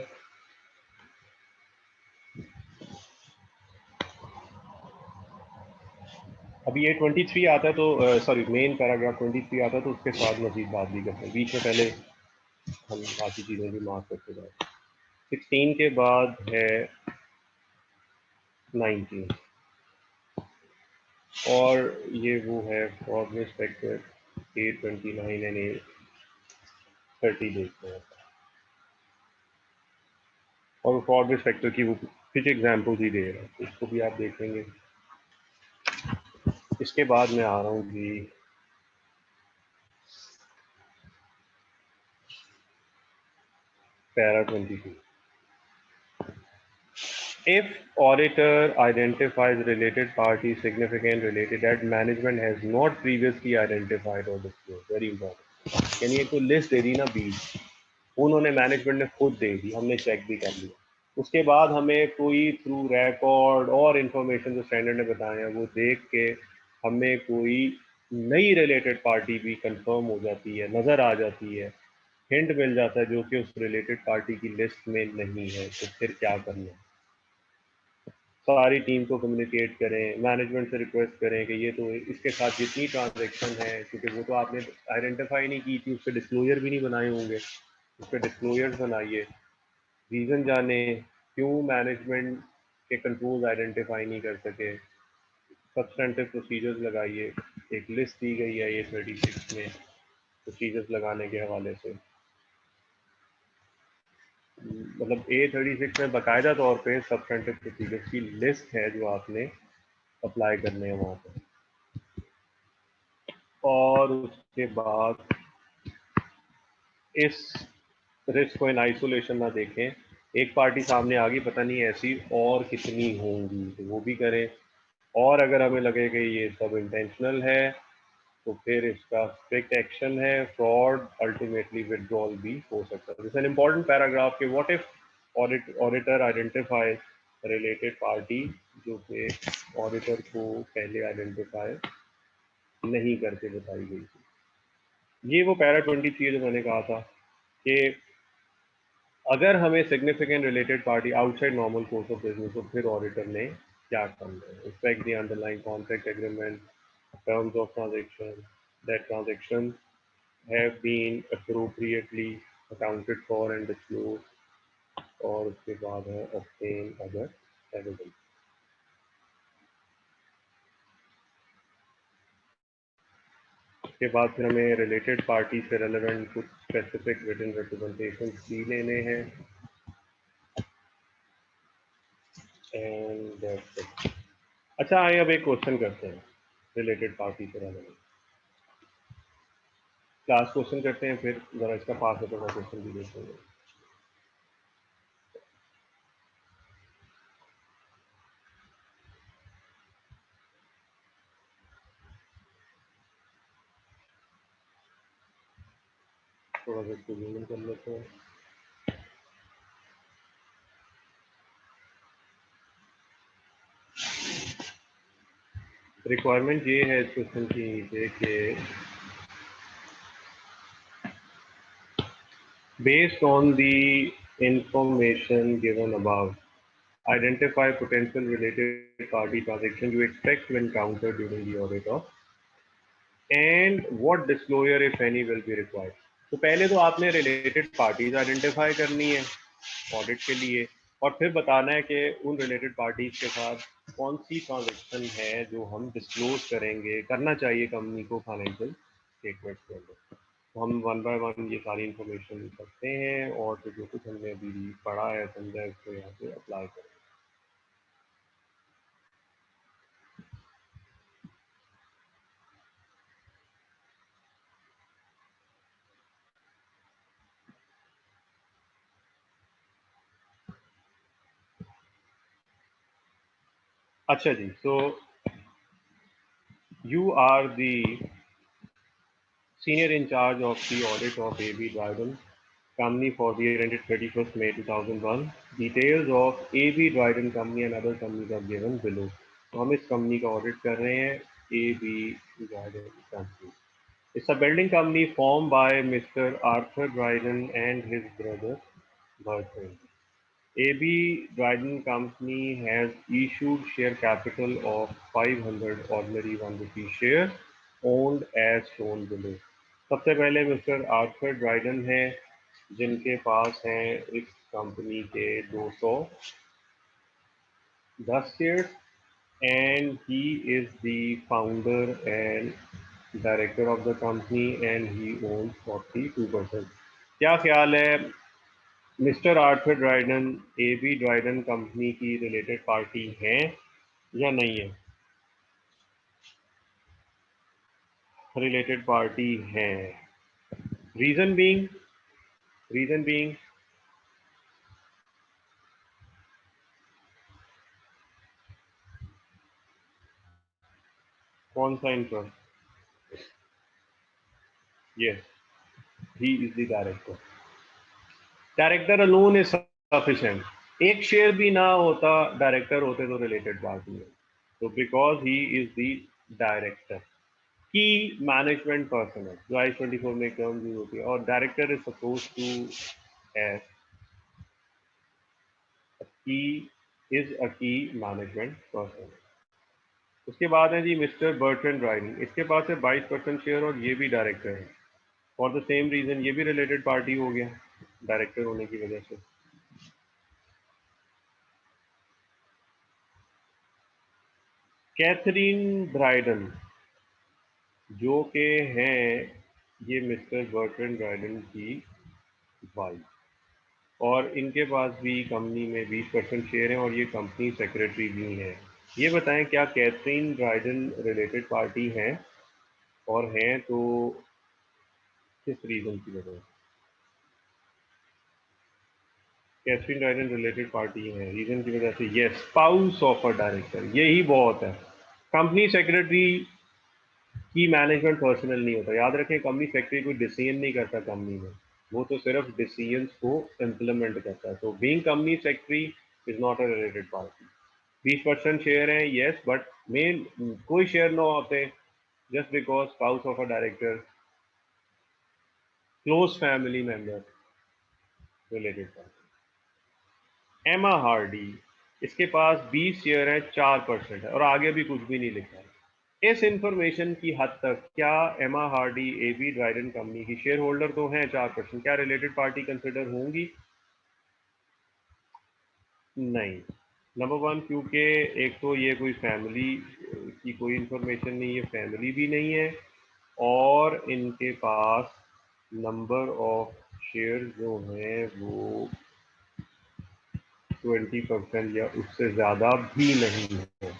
अभी ये 23 आता है, तो सॉरी मेन पैराग्राफ 23 आता है, तो उसके साथ मजीद बात भी करते हैं, बीच में पहले हम बाकी चीज़ें भी मार्क करते जाए। 16 के बाद है 19, और ये वो है fraud inspector A29 and A30 देखते हैं। और फ्रॉड इंस्पेक्टर की वो कुछ एग्जाम्पल्स ही दे रहा है, तो इसको भी आप देखेंगे। इसके बाद मैं आ रहा हूँ जी para 22। If auditor identifies related party significant related that management has not previously identified or disclosed, very important। यानी एक तो लिस्ट दे दी ना 20, उन्होंने मैनेजमेंट ने खुद दे दी, हमने चेक भी कर लिया, उसके बाद हमें कोई थ्रू रिकॉर्ड और इंफॉर्मेशन जो स्टैंडर्ड ने बताए हैं वो देख के हमें कोई नई रिलेटेड पार्टी भी कंफर्म हो जाती है, नज़र आ जाती है, हिंट मिल जाता है जो कि उस रिलेटेड पार्टी की लिस्ट में नहीं है, तो फिर क्या करना है? सारी टीम को कम्युनिकेट करें, मैनेजमेंट से रिक्वेस्ट करें कि ये तो इसके साथ जितनी ट्रांजैक्शन है, क्योंकि वो तो आपने आइडेंटिफाई नहीं की थी, उस पर डिस्क्लोजर भी नहीं बनाए होंगे, उस पर डिस्क्लोजर्स बनाइए, रीज़न जाने क्यों मैनेजमेंट के कंट्रोल्स आइडेंटिफाई नहीं कर सके, सब्सटेंटिव प्रोसीजर्स लगाइए। एक लिस्ट दी गई है ये 36 में प्रोसीजर्स लगाने के हवाले से, मतलब A36 में बाकायदा तौर पे सब्सटेंटिव प्रोसीजर्स की लिस्ट है जो आपने अप्लाई करने हैं वहाँ पर। और उसके बाद इस रिस्क को इन आइसोलेशन ना देखें, एक पार्टी सामने आ गई, पता नहीं ऐसी और कितनी होंगी, तो वो भी करें। और अगर हमें लगे कि ये सब इंटेंशनल है तो फिर इसका स्ट्रिक्ट एक्शन है, फ्रॉड, अल्टीमेटली विड्रॉल भी हो सकता है। दिस एन इम्पॉर्टेंट पैराग्राफ के what if auditor identify related party जो कि ऑडिटर को पहले आइडेंटिफाई नहीं करके बताई गई थी। ये वो पैरा 23 है जो मैंने कहा था कि अगर हमें significant related party outside normal course of business, तो फिर ऑडिटर ने क्या करना है? Respect the underlying contract agreement, terms of transaction, that transaction have been appropriately accounted for and disclosed, और उसके बाद है obtain other evidence। उसके बाद फिर हमें रिलेटेड पार्टी से रेलेवेंट कुछ स्पेसिफिक रिटन रिप्रेजेंटेशन भी लेने हैं, एंड अच्छा आइए अब एक क्वेश्चन करते हैं रिलेटेड पार्टी से रेलेवेंट। क्लास क्वेश्चन करते हैं, फिर जरा इसका पास होता हुआ क्वेश्चन भी देखेंगे। थोड़ा सा इसको जूम इन कर लेते हैं। रिक्वायरमेंट ये है इस क्वेश्चन की नीचे कि based on the information given above, identify potential related party transaction you expect to encounter during the audit of, and what disclosure if any will be required। तो पहले तो आपने रिलेटेड पार्टीज आइडेंटिफाई करनी है audit के लिए, और फिर बताना है कि उन रिलेटेड पार्टीज के साथ कौन सी ट्रांजेक्शन है जो हम डिस्क्लोज करेंगे, करना चाहिए कंपनी को फाइनेंशियल स्टेटमेंट के अंदर। तो हम वन बाय वन ये सारी इंफॉर्मेशन करते हैं, और फिर जो कुछ हमने अभी पढ़ा है समझा है उसको यहाँ पे अप्लाई करें। अच्छा जी, so you are the senior in charge of the audit of AB Dryden Company for the year ended 31st May 2001. Details of AB Dryden Company and other companies are given below। तो हम इस company का audit कर रहे हैं, AB Dryden Company। It's a building company formed by Mr. Arthur Dryden and his brother Bertrand। AB Dryden Company has issued share capital of 500 ordinary 1 rupee shares owned as shown below। सबसे पहले mister Arthur Dryden हैं जिनके पास हैं इस company के 210 shares, and he is the founder and director of the company and he owns 42%। क्या ख्याल है, mister Arthur Dryden AB Dryden company की रिलेटेड पार्टी है या नहीं है? रिलेटेड पार्टी है। रीजन बीइंग, रीजन बीइंग कौन सा interest? Yes, he is the director. Director alone is sufficient. एक शेयर भी ना होता, डायरेक्टर होते तो रिलेटेड पार्टी है। तो because he is the director, key management person है, जो I-24 में टर्म यूज होती है। और director is suppose to have key, is a key management person. उसके बाद है जी मिस्टर बर्ट्रैंड राइलिंग। इसके पास है 22% शेयर और ये भी डायरेक्टर है। फॉर द सेम रीजन ये भी रिलेटेड पार्टी हो गया डायरेक्टर होने की वजह से। कैथरीन ब्राइडन, जो के हैं ये मिस्टर बर्ट्रैंड राइलिंग की वाइफ, और इनके पास भी कंपनी में 20% शेयर हैं और ये कंपनी सेक्रेटरी भी हैं। ये बताएं क्या कैथरीन ब्राइडन रिलेटेड पार्टी है, और हैं तो किस रीजन की वजह से? कैथरीन ब्राइडन रिलेटेड पार्टी है, रीजन की वजह से yes, spouse of a director, यही बहुत है। कंपनी सेक्रेटरी की मैनेजमेंट पर्सनल नहीं होता, याद रखें। कंपनी सेक्रेटरी कोई डिसीजन नहीं करता कंपनी में, वो तो सिर्फ डिसीजंस को इम्प्लीमेंट करता है। तो being company secretary is not a related party. 20% share हैं यस, बट मेन कोई शेयर ना होते just because spouse of a director, close family member, related party. एमा हार्डी, इसके पास 20 शेयर है, 4% है, और आगे भी कुछ भी नहीं लिखा है। इस इंफॉर्मेशन की हद तक क्या एमा हार्डी एबी ड्राइडन कंपनी की शेयर होल्डर तो हैं 4%, क्या रिलेटेड पार्टी कंसिडर होंगी? नहीं। नंबर वन, क्योंकि एक तो ये कोई फैमिली की कोई इंफॉर्मेशन नहीं है, फैमिली भी नहीं है, और इनके पास नंबर ऑफ शेयर जो हैं वो 20% या उससे ज़्यादा भी नहीं है।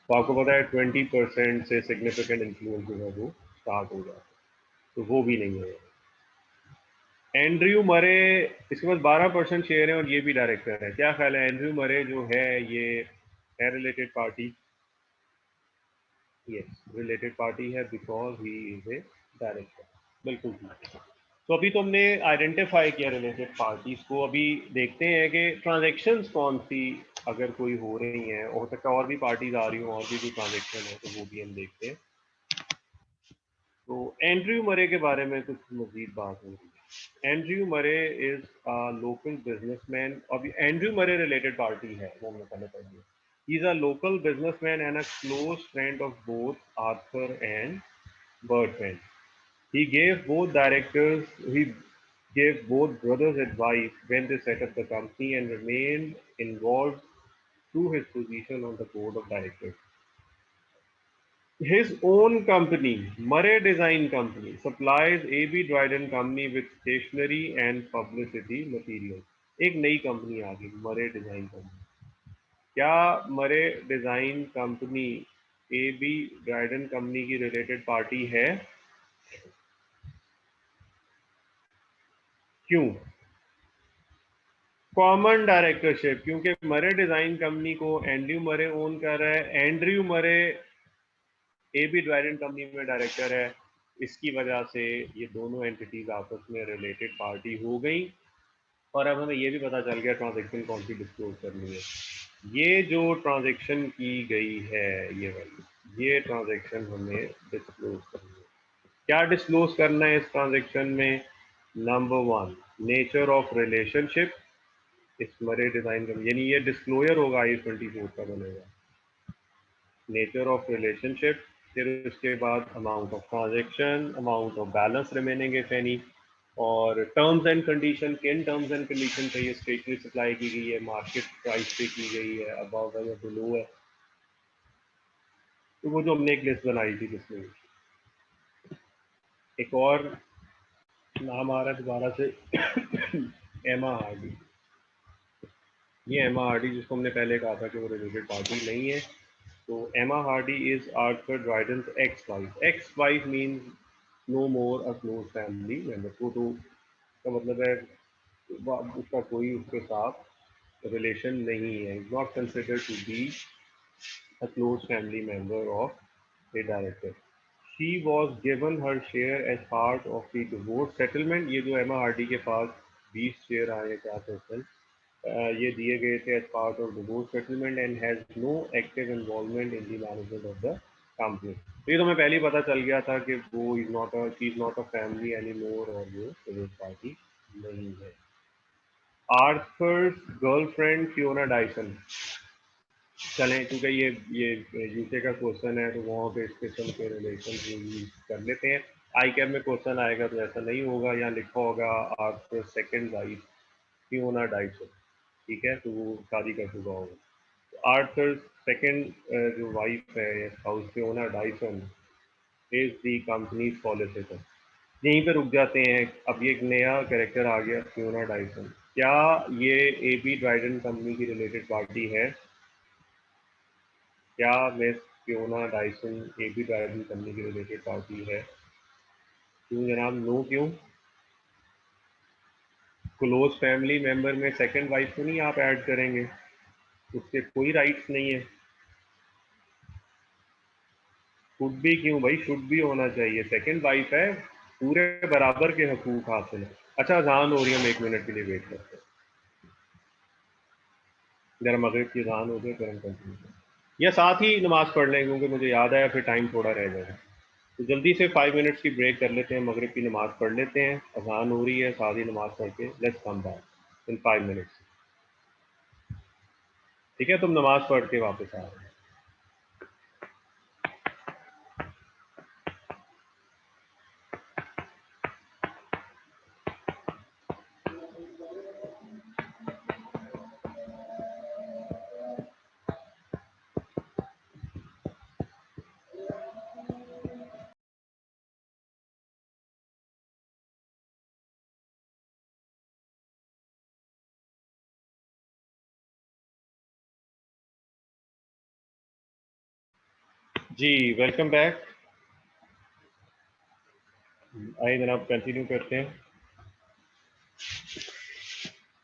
तो आपको पता है 20% से सिग्निफिकेंट इन्फ्लुएंस जो है वो स्टार्ट हो जाता है, तो वो भी नहीं है। एंड्रयू मरे, इसके पास 12% शेयर है और ये भी डायरेक्टर है। क्या ख्याल है, एंड्रयू मरे जो है ये है related party? Yes, related party है because he is a director. बिल्कुल ठीक है। तो अभी तो हमने आइडेंटिफाई किया रिलेटेड पार्टीज को। अभी देखते हैं कि ट्रांजैक्शंस कौन सी अगर कोई हो रही हैं, हो सकता है और भी पार्टीज आ रही हो और भी कोई ट्रांजैक्शन है, तो वो भी हम देखते हैं। तो एंड्रयू मरे के बारे में कुछ मजीद बात हो रही है। एंड्रयू मरे इज अ लोकल बिजनेसमैन। अभी एंड्रयू मरे रिलेटेड पार्टी है, वो हमने पहले पढ़ लिया। He is a local businessman and a close friend of both Arthur and Bertrand. He gave both directors, he gave both brothers advice when they set up the company and remained involved through his position on the board of directors. His own company, Murray Design Company, supplies AB Dryden Company with stationery and publicity material. एक नई company आ गई, मरे design company. क्या मरे design company AB Dryden company की related party है? क्यों? Common directorship, क्योंकि मरे डिजाइन कंपनी को एंड्रयू मरे ओन कर रहा है। एंड्रयू मरे AB ड्राइडन कंपनी में डायरेक्टर है। इसकी वजह से ये दोनों एंटिटीज आपस में रिलेटेड पार्टी हो गई। और अब हमें ये भी पता चल गया ट्रांजैक्शन कौन सी डिस्क्लोज करनी है। ये जो ट्रांजैक्शन की गई है, ये वाली, ये ट्रांजैक्शन हमें डिस्क्लोज करनी है। क्या डिस्क्लोज करना है इस ट्रांजैक्शन में? Number one, nature of relationship. इस मरे डिजाइन का यानी ये डिस्क्लोजर होगा, I-24 का बनेगा। नेचर ऑफ रिलेशनशिप, फिर उसके बाद amount of transaction, amount of balance remaining if any, और टर्म्स एंड कंडीशन। किन टर्म्स एंड कंडीशन पे ये स्टेशनरी सप्लाई की गई है, मार्केट प्राइस पे की गई है, अबव है या बिलो है। तो वो जो हमने एक लिस्ट बनाई थी जिसमें एक और नाम आ रहा है दोबारा से एमा हार्डी। ये एमा हार्डी जिसको हमने पहले कहा था कि वो रिलेटेड पार्टी नहीं है। तो Emma Hardy is Arthur Dryden's ex wife. Ex wife means no more a close family member. तो का मतलब है उसका कोई उसके साथ रिलेशन नहीं है, is not considered to be a close family member of a director. She was given her share as part of the divorce settlement. ये जो एमा हार्डी के पास 20 शेयर आए 4%, ये दिए गए थे as part of divorce settlement and has no active involvement in the management of the company. तो ये तो मैं पहले ही पता चल गया था कि वो is not a family any more, और वो सिविल पार्टी नहीं है। Arthur's girlfriend Fiona Dyson. चलें, क्योंकि ये यूके का क्वेश्चन है तो वहाँ पे इस किस्म के रिलेशन यूज कर लेते हैं। आई कैब में क्वेश्चन आएगा तो ऐसा नहीं होगा, यहाँ लिखा होगा after second wife Fiona Dyson, ठीक है, तो वो शादी कर चुका होगा। तो आर्थर सेकेंड जो वाइफ है house Fiona Dyson is the company solicitor. यहीं पे रुक जाते हैं। अब ये एक नया कैरेक्टर आ गया फियोना डाइसन। क्या ये एबी ड्राइडन कंपनी की रिलेटेड पार्टी है? क्या miss Fiona Dyson AB Dryden company की रिलेटेड पार्टी है? क्यों जनाब, नो क्यों? क्लोज फैमिली मेंबर में सेकंड वाइफ को नहीं आप ऐड करेंगे, उसके कोई राइट्स नहीं है। शुड भी क्यों भाई, शुड भी होना चाहिए, सेकंड वाइफ है, पूरे बराबर के हकूक हासिल है। अच्छा, अजान हो रही है, हम 1 मिनट के लिए वेट करते हैं, जरा मगरिब की अजान हो जाए फिर हम कंटिन्यू करें, या साथ ही नमाज पढ़ लें, क्योंकि मुझे याद आया फिर टाइम थोड़ा रह जाएगा। तो जल्दी से 5 मिनट्स की ब्रेक कर लेते हैं, मगरिब की नमाज पढ़ लेते हैं, अजान हो रही है, साथ ही नमाज पढ़ के let's come back in 5 minutes. ठीक है, तुम नमाज पढ़ के वापस आ रहे हैं। जी, वेलकम बैक। आइए जनाब कंटिन्यू करते हैं।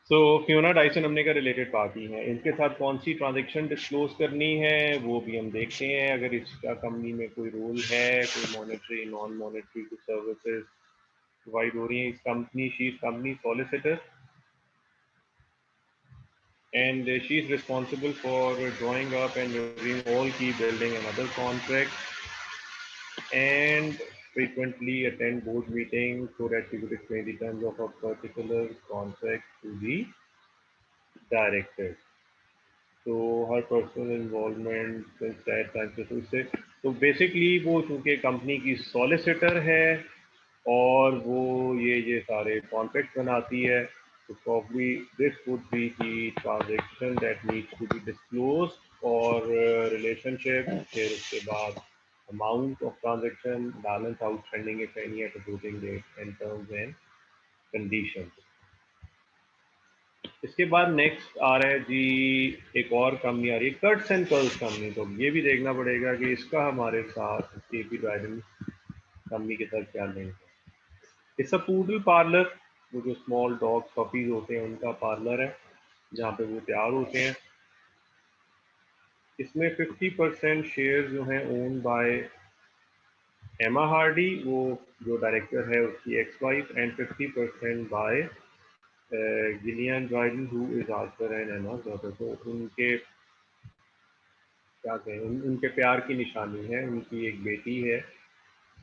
तो फियोना डाइसन हमने का रिलेटेड पार्टी है, इनके साथ कौन सी ट्रांजैक्शन डिस्क्लोज करनी है वो भी हम देखते हैं। अगर इसका कंपनी में कोई रोल है, कोई मॉनेटरी नॉन मॉनेटरी कुछ सर्विसेज प्रोवाइड हो रही है इस company, she is company solicitor and she is responsible for drawing up and reviewing all key building and other contracts, and frequently attend board meetings so that she could explain the terms of a particular contract to the director. तो हर personal involvement उससे, तो basically वो चूँकि company की solicitor है और वो ये सारे कॉन्ट्रैक्ट बनाती है, तो probably this would be the transaction that needs to be disclose और रिलेशनशिप, फिर उसके बाद amount of transaction, balance outstanding if any at closing date and terms and conditions. इसके बाद नेक्स्ट आ रहा है जी, एक और कंपनी आ रही है कट्स एंड कर्ल्स कंपनी। तो ये भी देखना पड़ेगा कि इसका हमारे साथ एबी ड्राइडन कंपनी के साथ क्या लिंक है। इट्स अ पूडल पार्लर, वो जो स्मॉल डॉग पपीज होते हैं उनका पार्लर है जहाँ पे वो तैयार होते हैं। इसमें 50% शेयर जो हैं ओन बाय एमा हार्डी, वो जो डायरेक्टर है उसकी ex wife, and 50% by Gillian Dryden who is Arthur and Emma daughter. तो उनके क्या कहें, उनके प्यार की निशानी है, उनकी एक बेटी है।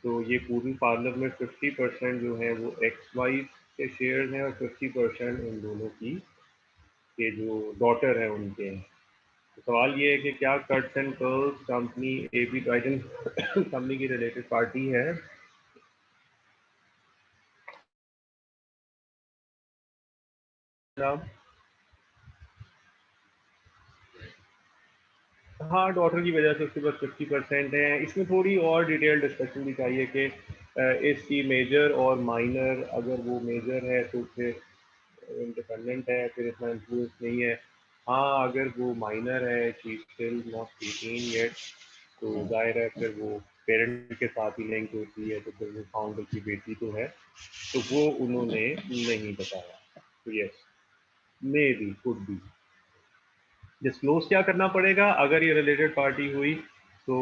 तो ये पूरी पार्लर में 50% जो है वो एक्स वाइफ के शेयर हैं और 50% उन दोनों की के जो डॉटर है उनके हैं। तो सवाल ये है कि क्या Cuts and Curls company AB Dryden company की रिलेटेड पार्टी है? जनाब, हाँ, डॉटर की वजह से उसके पास 50% है। इसमें थोड़ी और डिटेल डिस्कशन भी चाहिए कि इसकी मेजर और माइनर, अगर वो मेजर है तो फिर इंडिपेंडेंट है, फिर इतना इन्फ्लुएंस नहीं है। हाँ, अगर वो माइनर है, शी स्टिल नॉट 18 येट, तो जाहिर है फिर वो पेरेंट के साथ ही लिंक होती है, तो फिर वो फाउंडर की बेटी तो है, तो वो उन्होंने नहीं बताया। तो yes, may be, could be. Disclose क्या करना पड़ेगा अगर ये रिलेटेड पार्टी हुई? तो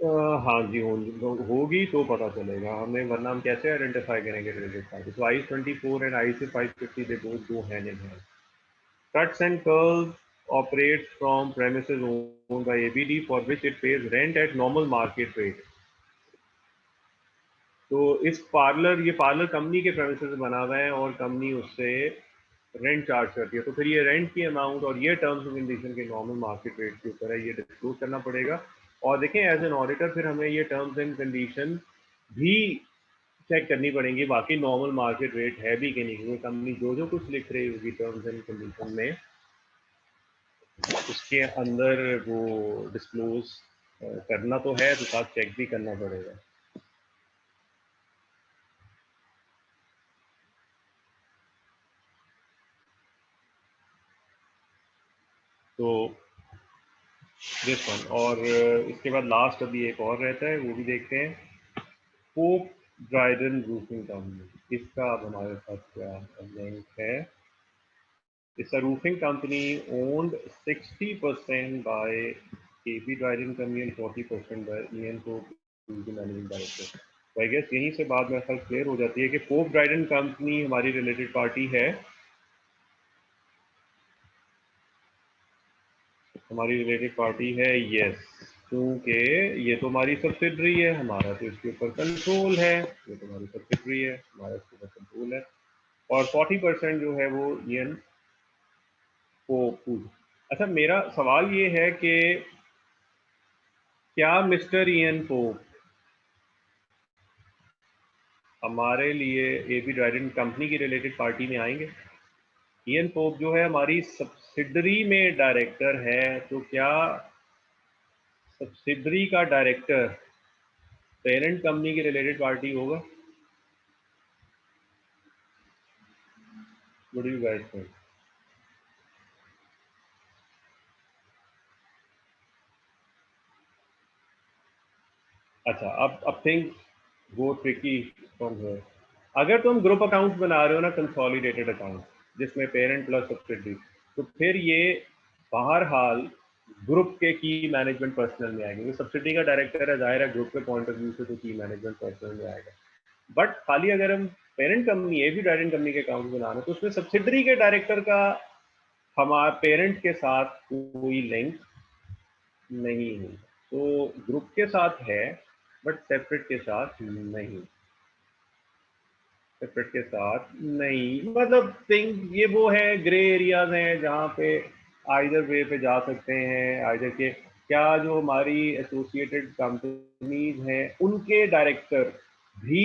हाँ जी होगी तो पता चलेगा हमें, वरना हम कैसे आइडेंटिफाई करेंगे रिलेटेड पार्टी। तो I-24 and IC-550 they both go hand in hand. Cuts and curls operates from premises owned by ABD for which it pays rent at normal market rate. तो इस पार्लर, ये parlour company के premises बना हुआ है और company उससे rent charge करती है, तो फिर ये रेंट की अमाउंट और ये टर्म्स एंड कंडीशन के नॉर्मल मार्केट रेट के ऊपर है, ये डिस्क्लोज करना पड़ेगा। और देखें एज एन ऑडिटर फिर हमें ये टर्म्स एंड कंडीशन भी चेक करनी पड़ेंगी बाकी नॉर्मल मार्केट रेट है भी कि नहीं, क्योंकि कंपनी जो जो कुछ लिख रही होगी टर्म्स एंड कंडीशन में उसके अंदर वो डिस्क्लोज करना तो है, तो साथ चेक भी करना पड़ेगा। तो दिस वन, और इसके बाद लास्ट अभी एक और रहता है, वो भी देखते हैं। पोप ड्राइडन रूफिंग कंपनी, इसका अब हमारे साथ क्या लिंक है। It's a roofing company owned 60% by AB Dryden Company and 40% by Ian Pope, who is the managing director. तो आई गेस यहीं से बात मेरे ख्याल क्लियर हो जाती है कि पोप ड्राइडन कंपनी हमारी रिलेटेड पार्टी है, हमारी रिलेटेड पार्टी है, यस, क्योंकि ये तो हमारी सब्सिडरी है, हमारा तो इसके ऊपर कंट्रोल है, ये तो हमारी सब्सिडरी है, हमारा इसके ऊपर कंट्रोल है। और 40% जो है वो ईएन पोप। अच्छा, मेरा सवाल ये है कि क्या मिस्टर ईएन पोप हमारे लिए एबी ड्राइडन कंपनी की रिलेटेड पार्टी में आएंगे? ईएन पोप जो है हमारी सब्सिडरी में डायरेक्टर है, तो क्या सब्सिडरी का डायरेक्टर पेरेंट कंपनी की रिलेटेड पार्टी होगा? What do you guys think? अच्छा, अब थिंक वो ट्रिकी फ्रॉम हियर। अगर तुम ग्रुप अकाउंट बना रहे हो ना, कंसोलिडेटेड अकाउंट जिसमें पेरेंट प्लस सब्सिडरी, तो फिर ये बहरहाल ग्रुप के की मैनेजमेंट पर्सनल में आएंगे। सब्सिडी का डायरेक्टर है, जाहिर है ग्रुप के पॉइंट ऑफ व्यू से तो की मैनेजमेंट पर्सनल में आएगा। बट खाली अगर हम parent company AB Dryden company के अकाउंट बना रहे हैं, तो उसमें सब्सिडरी के डायरेक्टर का हमारे पेरेंट के साथ कोई लिंक नहीं है। तो ग्रुप के साथ है बट सेपरेट के साथ नहीं, सेपरेट के साथ नहीं, मतलब थिंक ये वो है, ग्रे एरियाज हैं जहाँ पे आइदर वे पे जा सकते हैं। आइदर के क्या जो हमारी एसोसिएटेड कंपनीज हैं उनके डायरेक्टर भी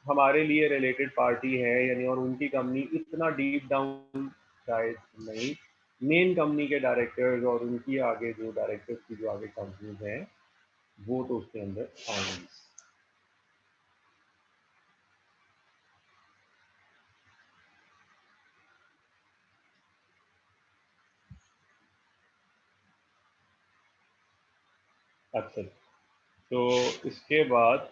हमारे लिए रिलेटेड पार्टी है यानी, और उनकी कंपनी इतना डीप डाउन शायद नहीं। मेन कंपनी के डायरेक्टर्स और उनकी आगे जो डायरेक्टर्स की जो आगे कंपनीज हैं वो तो उसके अंदर आएंगी। अच्छा, तो इसके बाद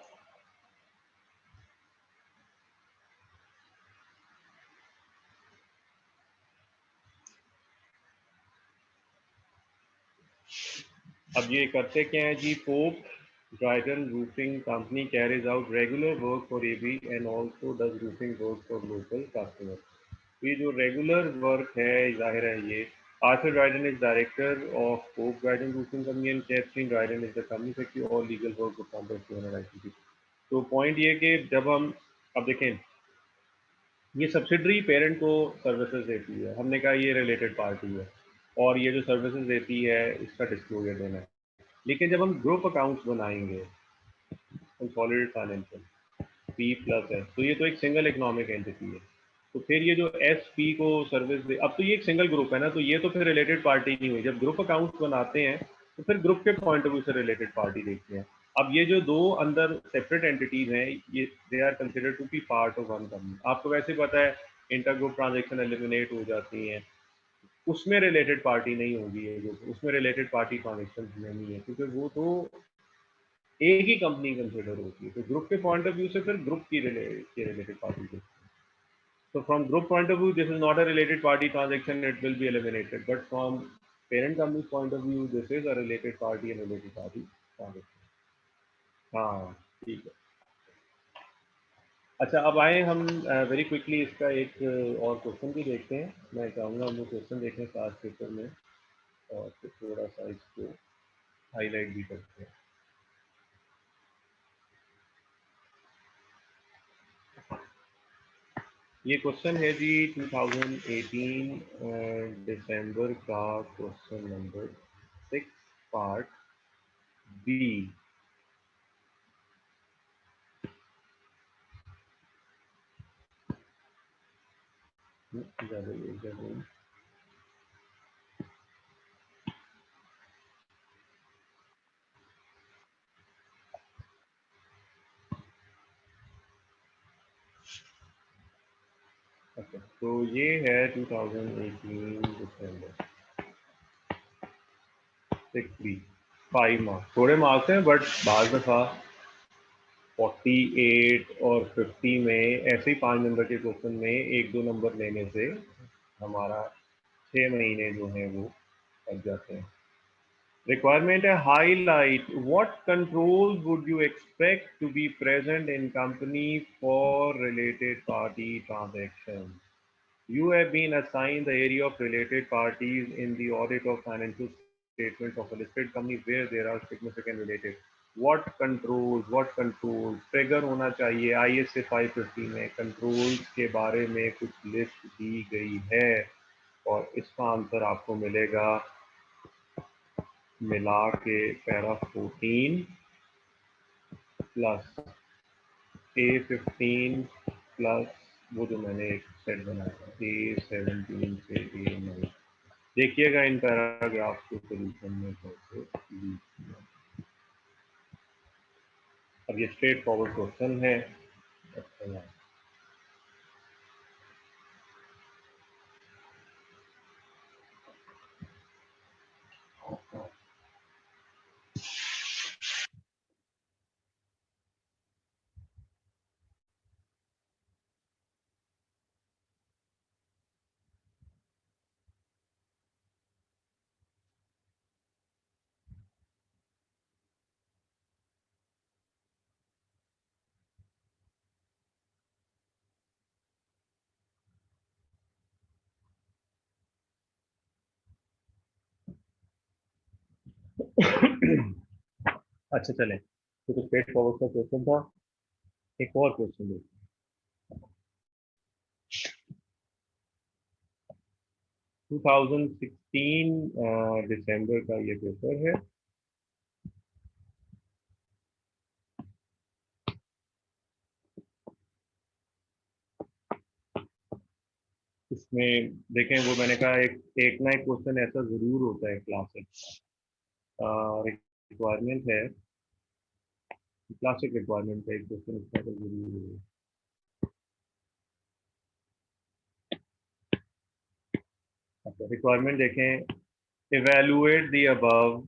अब ये करते क्या है जी, Pope Dryden roofing company carries out regular work for AB and also does roofing work for local customer. तो ये जो रेगुलर वर्क है, जाहिर है ये Arthur Dryden is director of Pope Dryden roofing company and Catherine Dryden is the company secretary और legal work perform by owner ICT. तो point ये कि जब हम अब देखें, ये सब्सिडरी पेरेंट को सर्विसेज देती है, हमने कहा ये रिलेटेड पार्टी है और ये जो सर्विसेज देती है इसका डिस्क्लोजर देना है। लेकिन जब हम ग्रुप अकाउंट्स बनाएंगे, consolidated financial P plus S, तो ये तो एक सिंगल इकोनॉमिक एंटिटी है। तो फिर ये जो एस पी को सर्विस दे, अब तो ये एक सिंगल ग्रुप है ना, तो ये तो फिर रिलेटेड पार्टी नहीं हुई। जब ग्रुप अकाउंट्स बनाते हैं तो फिर ग्रुप के पॉइंट ऑफ व्यू से रिलेटेड पार्टी देखते हैं। अब ये जो दो अंदर सेपरेट एंटिटीज हैं, ये they are considered to be part of one company. आपको वैसे पता है इंटर ग्रुप ट्रांजेक्शन एलिमिनेट हो जाती हैं, उसमें रिलेटेड पार्टी नहीं होगी, ये जो उसमें रिलेटेड पार्टी ट्रांजेक्शन नहीं है, क्योंकि वो तो एक ही कंपनी कंसिडर होती है। तो ग्रुप के पॉइंट ऑफ व्यू से फिर ग्रुप की रिलेटेड पार्टी को, so from group point of view this is not a related party transaction, it will be eliminated, but from parent company's point of view this is a related party and related party transaction. हाँ ठीक है। अच्छा अब आए हम very quickly इसका एक और क्वेश्चन भी देखते हैं। मैं चाहूँगा हम वो क्वेश्चन देखें पास पेपर में और फिर थोड़ा सा इसको हाईलाइट भी करते हैं। ये क्वेश्चन है जी 2018 दिसंबर का क्वेश्चन नंबर 6 पार्ट बी। अच्छा तो ये है 2018 दिसंबर 6 बी 5 मार्क्स, थोड़े मार्क्स हैं बट बाज दफ़ा 48 और 50 में ऐसे ही 5 नंबर के क्वेश्चन में 1-2 नंबर लेने से हमारा 6 महीने जो है वो लग जाते हैं। रिक्वायरमेंट है highlight what controls would you expect to be present in company for related party transaction. You have been assigned the area of related parties in the audit of financial statements of a listed company where there are significant related. What controls trigger होना चाहिए। ISA 550 में controls के बारे में कुछ list दी गई है और इसका आंसर आपको मिलेगा मिला के पैरा 14 प्लस A15 प्लस वो जो मैंने एक सेट बनाया A17 से A9। देखिएगा इन पैराग्राफ को सोल्यूशन में कैसे यूज किया। अब ये स्ट्रेट फॉरवर्ड क्वेश्चन है। अच्छा, अच्छा चलें तो स्ट्रेट फॉरवर्ड का क्वेश्चन था। एक और क्वेश्चन देखिए 2016 दिसंबर का ये पेपर है। इसमें देखें वो मैंने कहा एक ना एक क्वेश्चन ऐसा जरूर होता है क्लासिक रिक्वायरमेंट है। क्लासिक रिक्वायरमेंट है एक क्वेश्चन इसका तो जरूर है। अच्छा रिक्वायरमेंट देखें evaluate the above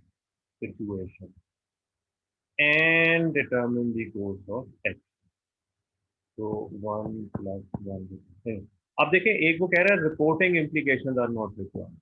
situation and determine the course of action। तो 1+1 अब देखें एक वो कह रहा है reporting implication are not required.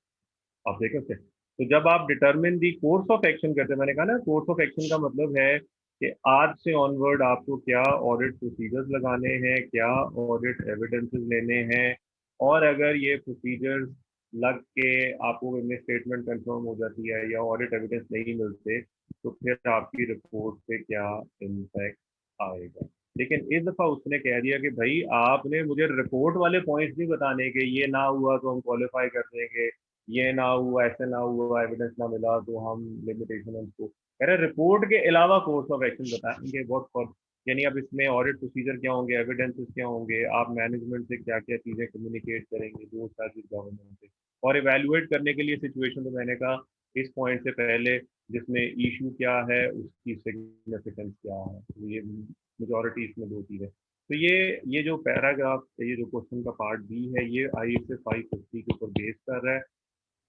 आप देखें उसे तो जब आप determine the course of action करते हैं, मैंने कहा ना कोर्स ऑफ एक्शन का मतलब है कि आज से ऑनवर्ड आपको क्या ऑडिट प्रोसीजर्स लगाने हैं, क्या ऑडिट एविडेंसेस लेने हैं, और अगर ये प्रोसीजर्स लग के आपको इनमें स्टेटमेंट कंफर्म हो जाती है या ऑडिट एविडेंस नहीं मिलते तो फिर आपकी रिपोर्ट पे क्या इम्पैक्ट आएगा। लेकिन इस दफा उसने कह दिया कि भाई आपने मुझे रिपोर्ट वाले पॉइंट्स नहीं बताने के, ये ना हुआ तो हम क्वालिफाई कर देंगे, ये ना हुआ ऐसे ना हुआ एविडेंस ना मिला तो हम लिमिटेशन हमको कह रहे रिपोर्ट के अलावा कोर्स ऑफ एक्शन बताएंगे व्हाट फॉर। यानी अब इसमें ऑडिट प्रोसीजर क्या होंगे, एविडेंसेस क्या होंगे, आप मैनेजमेंट से क्या क्या चीजें कम्युनिकेट करेंगे, जो सारी गवर्नमेंट से, और इवेल्युएट करने के लिए सिचुएशन तो मैंने कहा इस पॉइंट से पहले जिसमें इशू क्या है उसकी सिग्निफिकेंस क्या है। तो ये मेजोरिटी इसमें दो चीजें। तो ये जो पैराग्राफ ये जो क्वेश्चन का पार्ट बी है ये ISA 550 के ऊपर बेस कर रहा है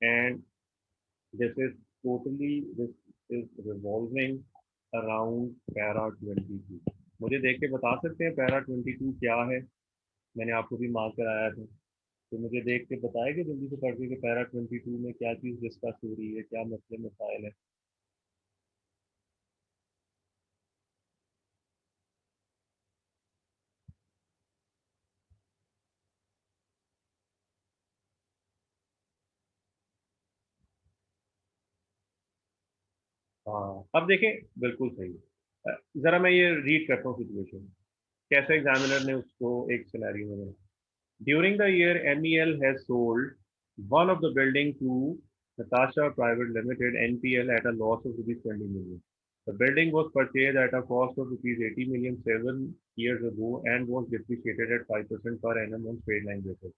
and this is this is revolving around para 22। मुझे देख के बता सकते हैं पैरा 22 क्या है। मैंने आपको भी मार्क कराया था तो मुझे देख के बताएगा जल्दी से पढ़ के कि पैरा 22 में क्या चीज़ डिस्कस हो रही है, क्या मसले मसाइल है। हाँ, अब देखें, बिल्कुल सही। जरा मैं ये रीड करता हूँ सिचुएशन, कैसे एग्जामिनर ने उसको एक सिनेरियो में। During the year MEL has sold one of the building to Natasha Private Limited NPL at a loss of rupees 20 million. The building was purchased at a cost of rupees 80 million 7 years ago and was depreciated at 5% per annum on straight line basis.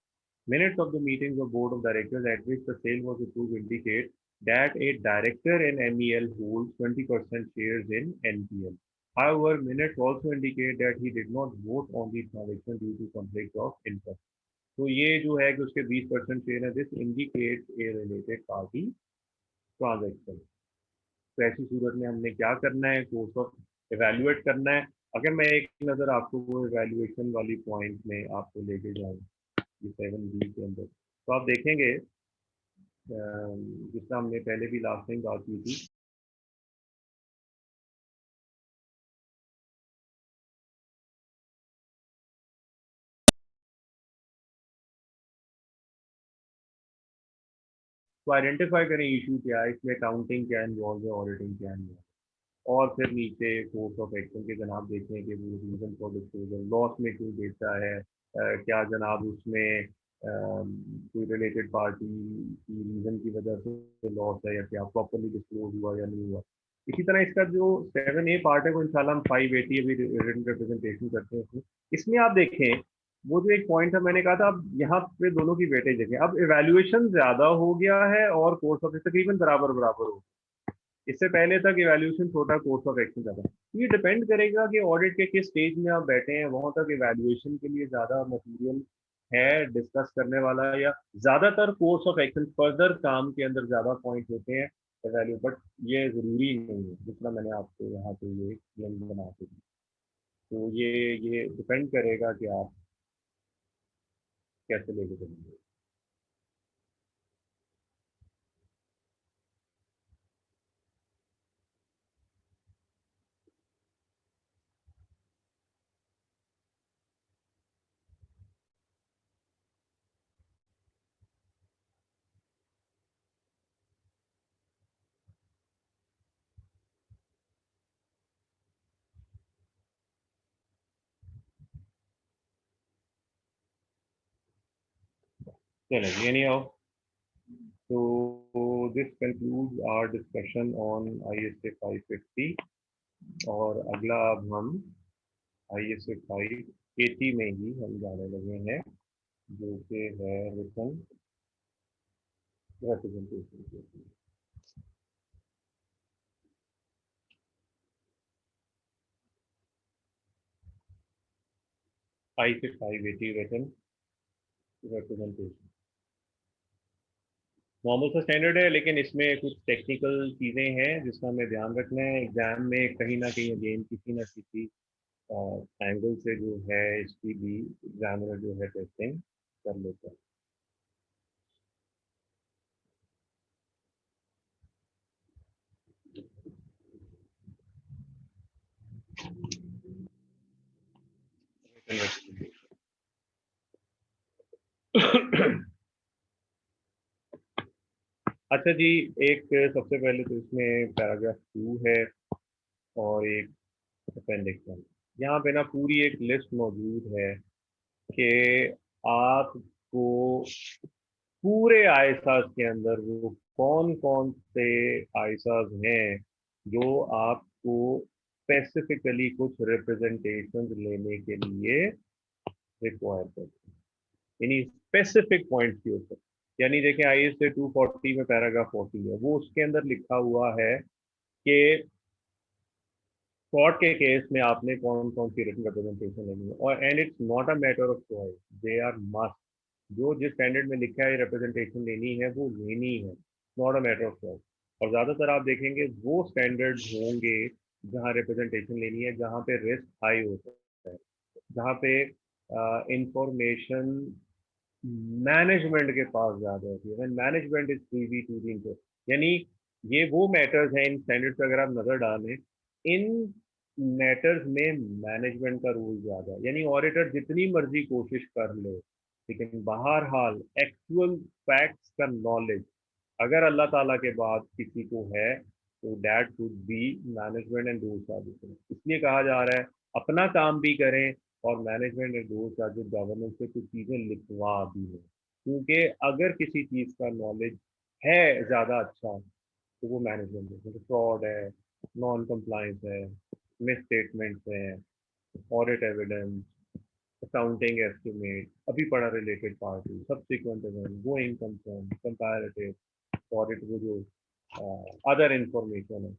Minutes of the meetings of board of directors at which the sale was approved indicate that a director in MEL holds 20% shares in NPL. However, minutes also indicate that he did not vote on the transaction due to conflict of interest. तो ये जो है कि उसके 20% share है, this indicate a related party transaction. तो ऐसी सूरत में हमने क्या करना है, कोर्स ऑफ एवेल्युएट करना है। अगर मैं एक नज़र आपको वो एवेल्युएशन वाली पॉइंट में आपको लेके जाऊँ, ये 7B के अंदर, तो आप देखेंगे जिसका हमने पहले भी लास्ट टाइम बात की थी, तो आइडेंटिफाई करें इशू क्या है, इसमें अकाउंटिंग क्या इन्वॉल्व है, ऑडिटिंग क्या इन्वॉल्व है, और फिर नीचे कोर्स ऑफ एक्शन के जनाब देखें कि वो रीज़न फॉर डिस्क्लोजर लॉस में क्यों देता है, क्या जनाब उसमें कोई रिलेटेड पार्टी की रीज़न की वजह से लॉस है, या क्या प्रॉपरली डिस्क्लोज हुआ या नहीं हुआ। इसी तरह इसका जो 7A पार्ट है वो इंशाल्लाह हम 580 अभी रिटन रिप्रेजेंटेशन करते हैं उसमें। इसमें आप देखें, वो जो एक पॉइंट था मैंने कहा था, अब यहाँ पे दोनों की वेटेज देखें, अब इवेल्युएशन ज्यादा हो गया है और कोर्स ऑफ तकरीबन बराबर बराबर हो। इससे पहले तक इवैल्यूएशन छोटा, कोर्स ऑफ एक्शन ज्यादा। ये डिपेंड करेगा कि ऑडिट के किस स्टेज में आप बैठे हैं, वहां तक इवैल्यूएशन के लिए ज्यादा मटेरियल है डिस्कस करने वाला, या ज्यादातर कोर्स ऑफ एक्शन फर्दर काम के अंदर ज्यादा पॉइंट होते हैं वैल्यू, बट ये जरूरी नहीं है, जितना मैंने आपको यहाँ पे ये एक्सप्लेन बना के दी। तो ये डिपेंड करेगा कि आप कैसे लेके चलेंगे। चलें, एनी हाउ, तो this concludes our discussion on ISA 550। और अगला अब हम ISA 580 में ही हम जाने लगे हैं, जो कि है written representation. 580 written representation normal सा स्टैंडर्ड है, लेकिन इसमें कुछ टेक्निकल चीज़ें हैं जिसका हमें ध्यान रखना है। एग्जाम में कहीं ना कहीं अगेन किसी न किसी एंगल से जो है इसकी भी एग्जामिनर जो है टेस्टिंग कर लेता है। अच्छा जी, एक सबसे पहले तो इसमें पैराग्राफ 2 है और एक अपेंडिक्स 1। यहाँ पे ना पूरी एक लिस्ट मौजूद है कि आपको पूरे आईसास के अंदर वो कौन कौन से आईसास हैं जो आपको स्पेसिफिकली कुछ रिप्रेजेंटेशन लेने के लिए रिक्वायर करते हैं, यानी स्पेसिफिक पॉइंट के ऊपर। यानी देखें, ISA 240 में पैराग्राफ 40 है, वो उसके अंदर लिखा हुआ है कि कोर्ट के केस में आपने कौन कौन सी रिटन रिप्रेजेंटेशन लेनी है, और and it's not a matter of choice, they are must. जो जिस स्टैंडर्ड में लिखा है रिप्रेजेंटेशन लेनी है वो लेनी है, not a matter of choice. और ज़्यादातर आप देखेंगे वो स्टैंडर्ड होंगे जहाँ रिप्रेजेंटेशन लेनी है, जहाँ पे रिस्क हाई होता है, जहाँ पे इंफॉर्मेशन मैनेजमेंट के पास ज़्यादा होती है, when management is privy to the info. यानी ये वो मैटर्स हैं, इन स्टैंडर्ड्स पर अगर आप नज़र डालें, इन मैटर्स में मैनेजमेंट का रोल ज़्यादा है। यानी ऑडिटर जितनी मर्जी कोशिश कर ले, लेकिन बहरहाल एक्चुअल फैक्ट्स का नॉलेज अगर अल्लाह ताला के बाद किसी को है, तो that should be management and those are different. इसलिए कहा जा रहा है अपना काम भी करें और मैनेजमेंट एंड दोज आर जो गवर्नेंस से कुछ चीजें लिखवा भी लें, क्योंकि अगर किसी चीज का नॉलेज है ज्यादा अच्छा तो वो मैनेजमेंट है, जैसे फ्रॉड है, नॉन कंप्लायंस है, मिस स्टेटमेंट्स है, ऑडिट एविडेंस, अकाउंटिंग एस्टिमेट, अभी पढ़ा related party, subsequent event, going concern, comparative audit, वो जो अदर इंफॉर्मेशन है।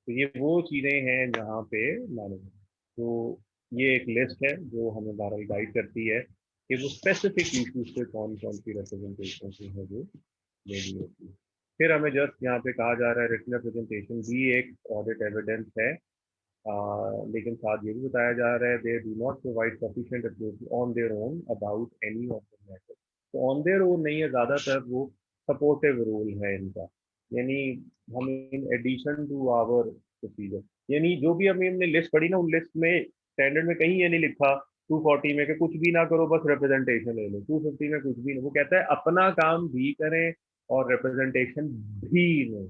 तो ये वो चीज़ें हैं जहाँ पे मैनेजमेंट, तो ये एक लिस्ट है जो हमें बहरहाल गाइड करती है कि वो स्पेसिफिक इश्यूज पे कौन कौन सी रिप्रेजेंटेशन है जो लेनी होती है। फिर हमें जस्ट यहाँ पे कहा जा रहा है रिटन रिप्रेजेंटेशन भी एक ऑडिट एविडेंस है, लेकिन साथ ये भी बताया जा रहा है they do not provide sufficient approach on their own about any of the matter. तो ऑन देयर ओन नहीं है, ज़्यादातर वो सपोर्टिव रोल है इनका, यानी हम in addition to our procedure, यानी जो भी हमें हमने लिस्ट पढ़ी ना, उन लिस्ट में स्टैंडर्ड में कहीं ये नहीं लिखा 240 में कि कुछ भी ना करो बस रिप्रेजेंटेशन ले लो, 250 में कुछ भी नहीं, वो कहता है अपना काम भी करें और रिप्रेजेंटेशन भी लें।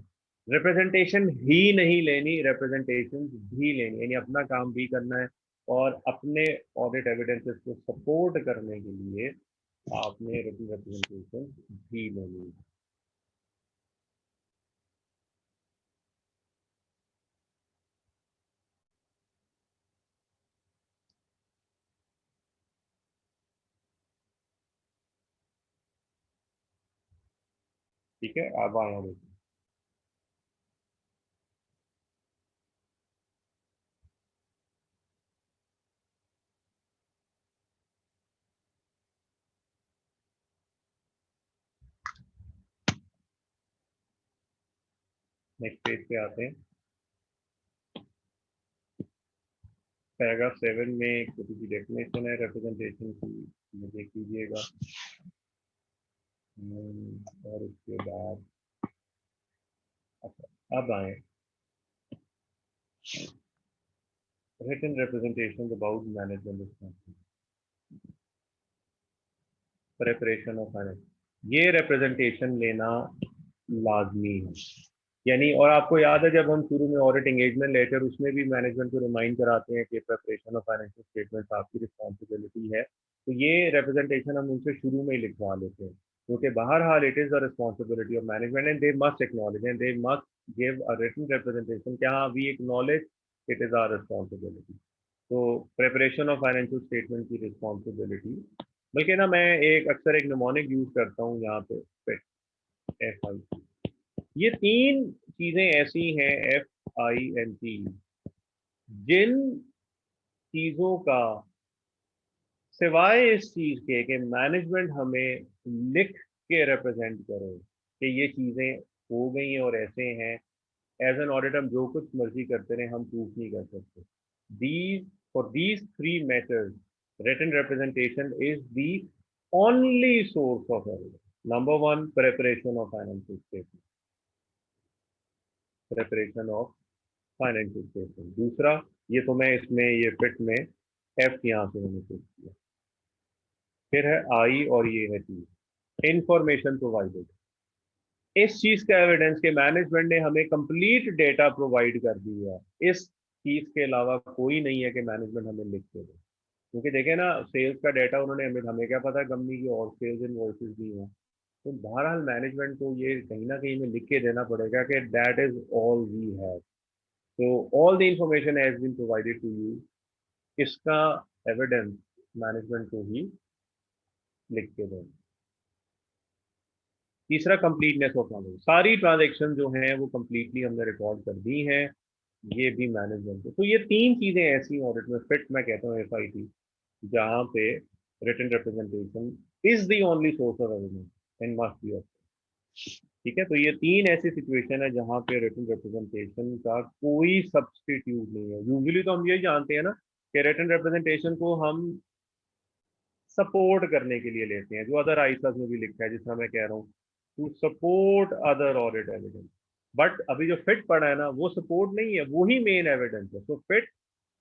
रिप्रेजेंटेशन ही नहीं लेनी, रिप्रेजेंटेशन भी लेनी, यानी अपना काम भी करना है और अपने ऑडिट एविडेंसेस को सपोर्ट करने के लिए आपने रिप्रेजेंटेशन भी लेनी है। ठीक है, अब आया देखिए नेक्स्ट पेज पे आते हैं। पैराग्राफ 7 में एक छोटी सी डेफिनेशन है रिप्रेजेंटेशन की, ये देख लीजिएगा। और उसके बाद अच्छा, अब आए written representation about management responsibility, preparation of finance, ये रिप्रेजेंटेशन लेना लाजमी है, यानी और आपको याद है जब हम शुरू में ऑडिट एंगेजमेंट लेटर उसमें भी मैनेजमेंट को रिमाइंड कराते हैं कि प्रिपरेशन ऑफ फाइनेंशियल स्टेटमेंट्स आपकी रिस्पॉन्सिबिलिटी है, तो ये रिप्रेजेंटेशन हम उनसे शुरू में ही लिखवा लेते हैं, क्योंकि बहरहाल it is the responsibility of management and they must acknowledge and they must give a written representation क्या we acknowledge it is our responsibility. तो प्रिपरेशन ऑफ फाइनेंशियल स्टेटमेंट की रिस्पॉन्सिबिलिटी, बल्कि ना मैं एक अक्सर एक निमोनिक यूज करता हूँ यहाँ पे एफ आई, ये तीन चीजें ऐसी हैं FINT जिन चीजों का सिवाय इस चीज के कि मैनेजमेंट हमें लिख के रिप्रेजेंट करे कि ये चीजें हो गई हैं और ऐसे हैं, एज एन ऑडिट हम जो कुछ मर्जी करते रहे हम प्रूफ नहीं कर सकते। These for these three methods written representation is the only source of evidence. Number one, preparation of financial statement, preparation of financial statement. दूसरा, ये तो मैं इसमें ये फिट में एफ यहाँ से मैंने फिट किया। फिर है आई और ये है टी, इंफॉर्मेशन प्रोवाइडेड, इस चीज का एविडेंस के मैनेजमेंट ने हमें कंप्लीट डेटा प्रोवाइड कर दिया, इस चीज के अलावा कोई नहीं है कि मैनेजमेंट हमें लिख के दे, क्योंकि देखे ना सेल्स का डाटा उन्होंने हमें क्या पता कंपनी की और सेल्स इनवॉइसेस भी हैं, तो बहरहाल मैनेजमेंट को ये कहीं ना कहीं में लिख के देना पड़ेगा कि that is all we have, so all the information has been provided to you, इसका एविडेंस मैनेजमेंट को ही लिख के दें। तीसरा, कंप्लीटनेस ऑफ नॉलेज, सारी ट्रांजेक्शन जो हैं वो कंप्लीटली हमने रिकॉर्ड कर दी हैं, ये भी मैनेजमेंट को, तो ये तीन चीजें ऐसी ऑडिट में फिट मैं कहता हूँ FIT, जहाँ पे written representation is the only source of evidence and must be. ठीक है, तो ये तीन ऐसी सिचुएशन है जहाँ पे रिटन रिप्रेजेंटेशन का कोई सब्सटीट्यूट नहीं है। यूजुअली तो हम यही जानते हैं ना कि रिटन रिप्रेजेंटेशन को हम सपोर्ट करने के लिए लेते हैं, जो अदर आईसास में भी लिखा है, जिस तरह मैं कह रहा हूँ to support other audit evidence, but अभी जो फिट पड़ा है ना वो सपोर्ट नहीं है, वो ही मेन एविडेंस है। तो फिट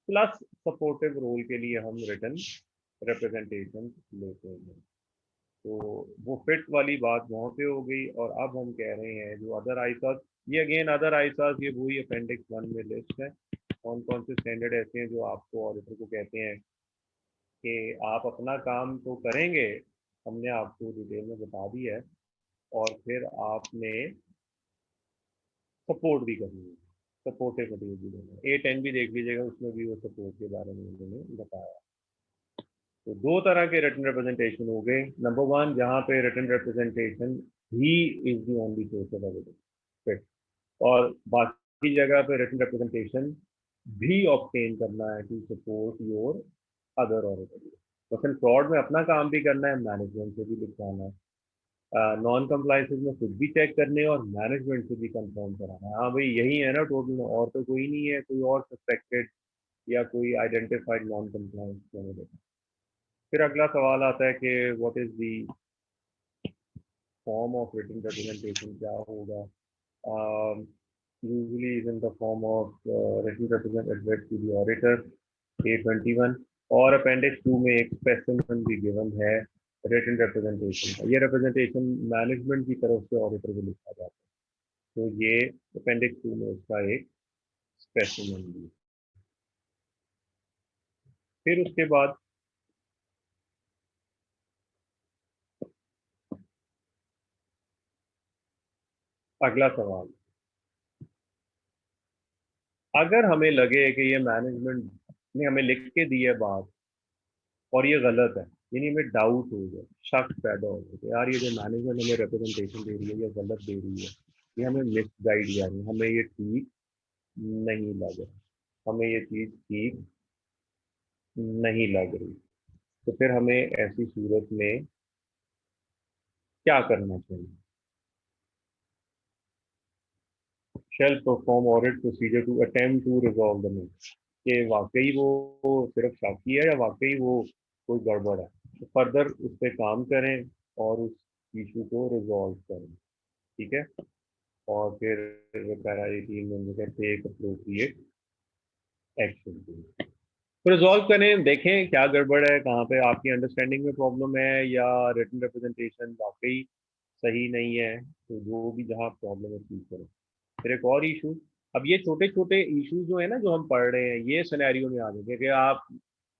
प्लस सपोर्टिव रोल के लिए हम रिटन रिप्रेजेंटेशन लेते हैं। तो वो फिट वाली बात वहाँ पे हो गई। और अब हम कह रहे हैं जो अदर आईसास, ये अगेन अदर आईसास, ये वही अपेंडिक्स 1 में लिस्ट है। कौन कौन से स्टैंडर्ड ऐसे हैं जो आपको ऑडिटर को कहते हैं कि आप अपना काम तो करेंगे, हमने आपको डिटेल में बता दिया है, और फिर आपने सपोर्ट भी करनी है, सपोर्टिव मटेरियल भी देना है। A10 भी देख लीजिएगा, उसमें भी वो सपोर्ट के बारे में उन्होंने बताया। तो दो तरह के रिटन रिप्रेजेंटेशन हो गए। नंबर वन, जहाँ पे रिटन रिप्रेजेंटेशन ही is the only source of evidence, और बाकी जगह पे रिटन रिप्रेजेंटेशन भी ऑब्टेन करना है to support your other auditor. मतलब फ्रॉड में अपना काम भी करना है, मैनेजमेंट से भी लिखवाना है, नॉन कंप्लाइंसेस में खुद भी चेक करने और मैनेजमेंट से भी कंफर्म कराना है। हाँ भाई, यही है ना टोटल में, और तो कोई नहीं है, कोई और सस्पेक्टेड या कोई आइडेंटिफाइड नॉन कंप्लाइंस। फिर अगला सवाल आता है कि what is the form of written representation, क्या होगा। Usually is in the form of written represent address to the auditor, A21, और अपेंडिक्स 2 में एक स्पेसिमेन भी गिवन है रिटन रिप्रेजेंटेशन का। ये रिप्रेजेंटेशन मैनेजमेंट की तरफ से ऑडिटर को लिखा जाता है, तो ये अपेंडिक्स 2 में उसका एक स्पेसिमेन भी। फिर उसके बाद अगला सवाल, अगर हमें लगे कि ये मैनेजमेंट ने हमें लिख के दी है बात और ये गलत है, यानी हमें डाउट हो गया, शक पैदा हो गया कि यार ये जो मैनेजमेंट हमें रिप्रेजेंटेशन दे रही है ये गलत दे रही है, ये हमें मिस गाइड जा रही है, हमें ये ठीक नहीं लग रहा, हमें ये चीज़ ठीक नहीं लग रही, तो फिर हमें ऐसी सूरत में क्या करना चाहिए। Shall perform audit procedure to attempt to resolve the matter, कि वाकई वो सिर्फ शक ही है या वाकई वो कोई गड़बड़ है, तो फर्दर उस पर काम करें और उस इशू को रिजॉल्व करें। ठीक है, और फिर पैरा 18 में कहते टेक अप्रोप्रिएट एक्शन। तो रिजॉल्व करें, देखें क्या गड़बड़ है, कहाँ पे आपकी अंडरस्टैंडिंग में प्रॉब्लम है या रिटन रिप्रेजेंटेशन वाकई सही नहीं है, तो जो भी जहाँ प्रॉब्लम है ठीक करें। फिर एक और इशू, अब ये छोटे छोटे इशू जो है ना जो हम पढ़ रहे हैं, ये सिनेरियो में आ जाएंगे कि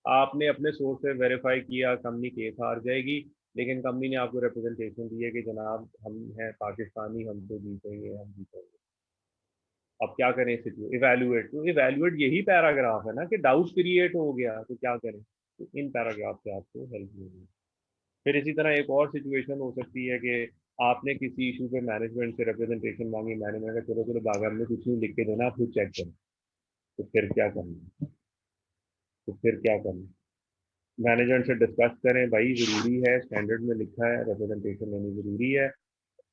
आपने अपने सोर्स से वेरीफाई किया, कंपनी केस हार जाएगी, लेकिन कंपनी ने आपको रिप्रेजेंटेशन दी है कि जनाब हम हैं पाकिस्तानी, हम तो जीतेंगे, हम जीतेंगे। अब क्या करें सिचुएशन, इवेल्युएट, तो इवेल्युएट यही पैराग्राफ है ना कि डाउट क्रिएट हो गया, तो क्या करें, तो इन पैराग्राफ से आपको हेल्प मिलेगी। फिर इसी तरह एक और सिचुएशन हो सकती है कि आपने किसी इशू पे मैनेजमेंट से रिप्रेजेंटेशन मांगी, मैनेजमेंट का चलो चलो बागा में कुछ नहीं लिख के देना, आप खुद चेक करें, तो फिर क्या करना, तो फिर क्या करना, मैनेजमेंट से डिस्कस करें, भाई ज़रूरी है, स्टैंडर्ड में लिखा है रिप्रेजेंटेशन लेनी ज़रूरी है,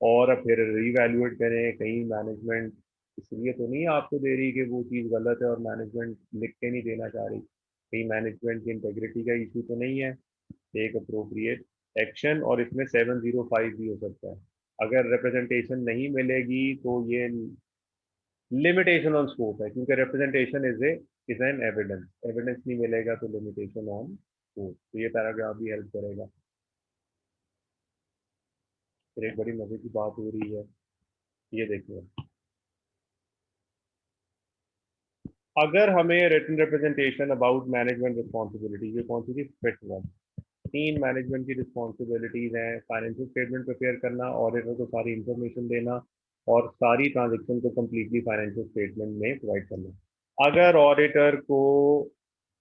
और फिर रीवैल्यूएट करें, कहीं मैनेजमेंट इसलिए तो नहीं आपको दे रही कि वो चीज़ गलत है और मैनेजमेंट लिख के नहीं देना चाह रही, कहीं मैनेजमेंट की इंटेग्रिटी का इशू तो नहीं है, टेक अप्रोप्रिएट एक्शन। और इसमें 705 भी हो सकता है, अगर रिप्रेजेंटेशन नहीं मिलेगी तो ये लिमिटेशन ऑन स्कोप है, क्योंकि representation is an evidence, evidence नहीं मिलेगा तो लिमिटेशन ऑन स्कोप, तो ये पैराग्राफ भी हेल्प करेगा। फिर एक बड़ी मजे की बात हो रही है, ये देखिए, अगर हमें written representation about management responsibility, ये कौन सी थी, फिफ्थ वन, तीन मैनेजमेंट की रिस्पॉन्सिबिलिटीज हैं, फाइनेंशियल स्टेटमेंट प्रिपेयर करना, ऑडिटर को सारी इंफॉर्मेशन देना, और सारी ट्रांजेक्शन को कम्प्लीटली फाइनेंशियल स्टेटमेंट में प्रोवाइड करना। अगर ऑडिटर को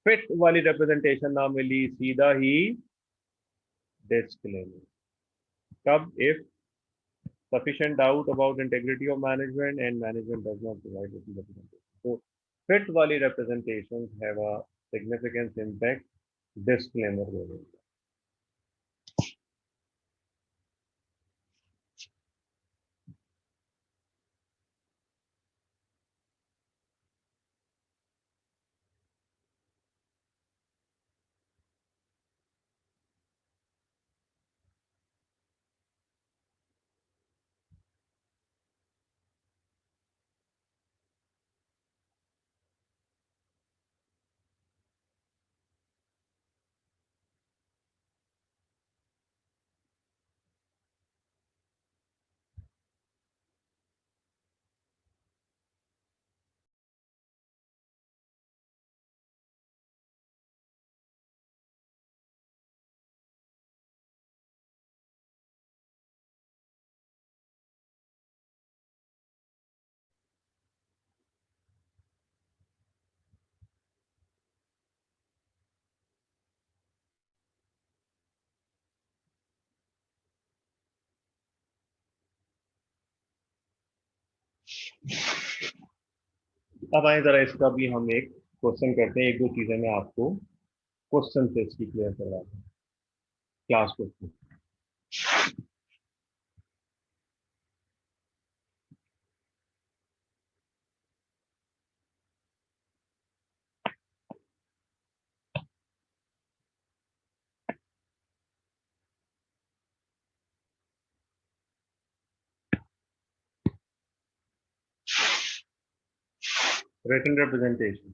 फिट वाली रिप्रेजेंटेशन ना मिली, सीधा ही डिस्क्लेमर। कब, if sufficient doubt about integrity of management and management does not provide written representation. So fit wali representations have a significant impact. Disclaimer देंगे। अब आए जरा इसका भी हम एक क्वेश्चन करते हैं, एक दो चीजें मैं आपको क्वेश्चन से इसकी क्लियर करवाता हूँ। Class question. Written representation.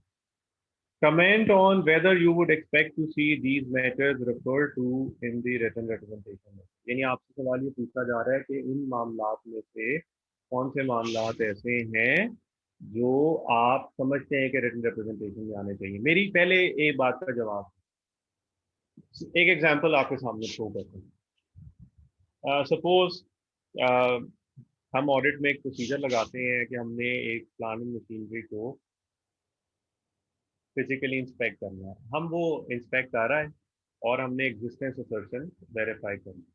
Comment on whether you would expect to see these matters referred to in the written representation. यानी आपसे सवाल ये पूछा जा रहा है कि इन मामलात में से कौन से मामलात ऐसे हैं जो आप समझते हैं कि रिटन रिप्रेजेंटेशन में आने चाहिए। मेरी पहले एक बात का जवाब, एक एग्जांपल आपके सामने शो करते हैं। सपोज हम ऑडिट में एक प्रोसीजर लगाते हैं कि हमने एक प्लानिंग मशीनरी को फिजिकली इंस्पेक्ट करना है। हम वो इंस्पेक्ट कर रहा है और हमने एग्जिस्टेंस असर्शन वेरीफाई करना है।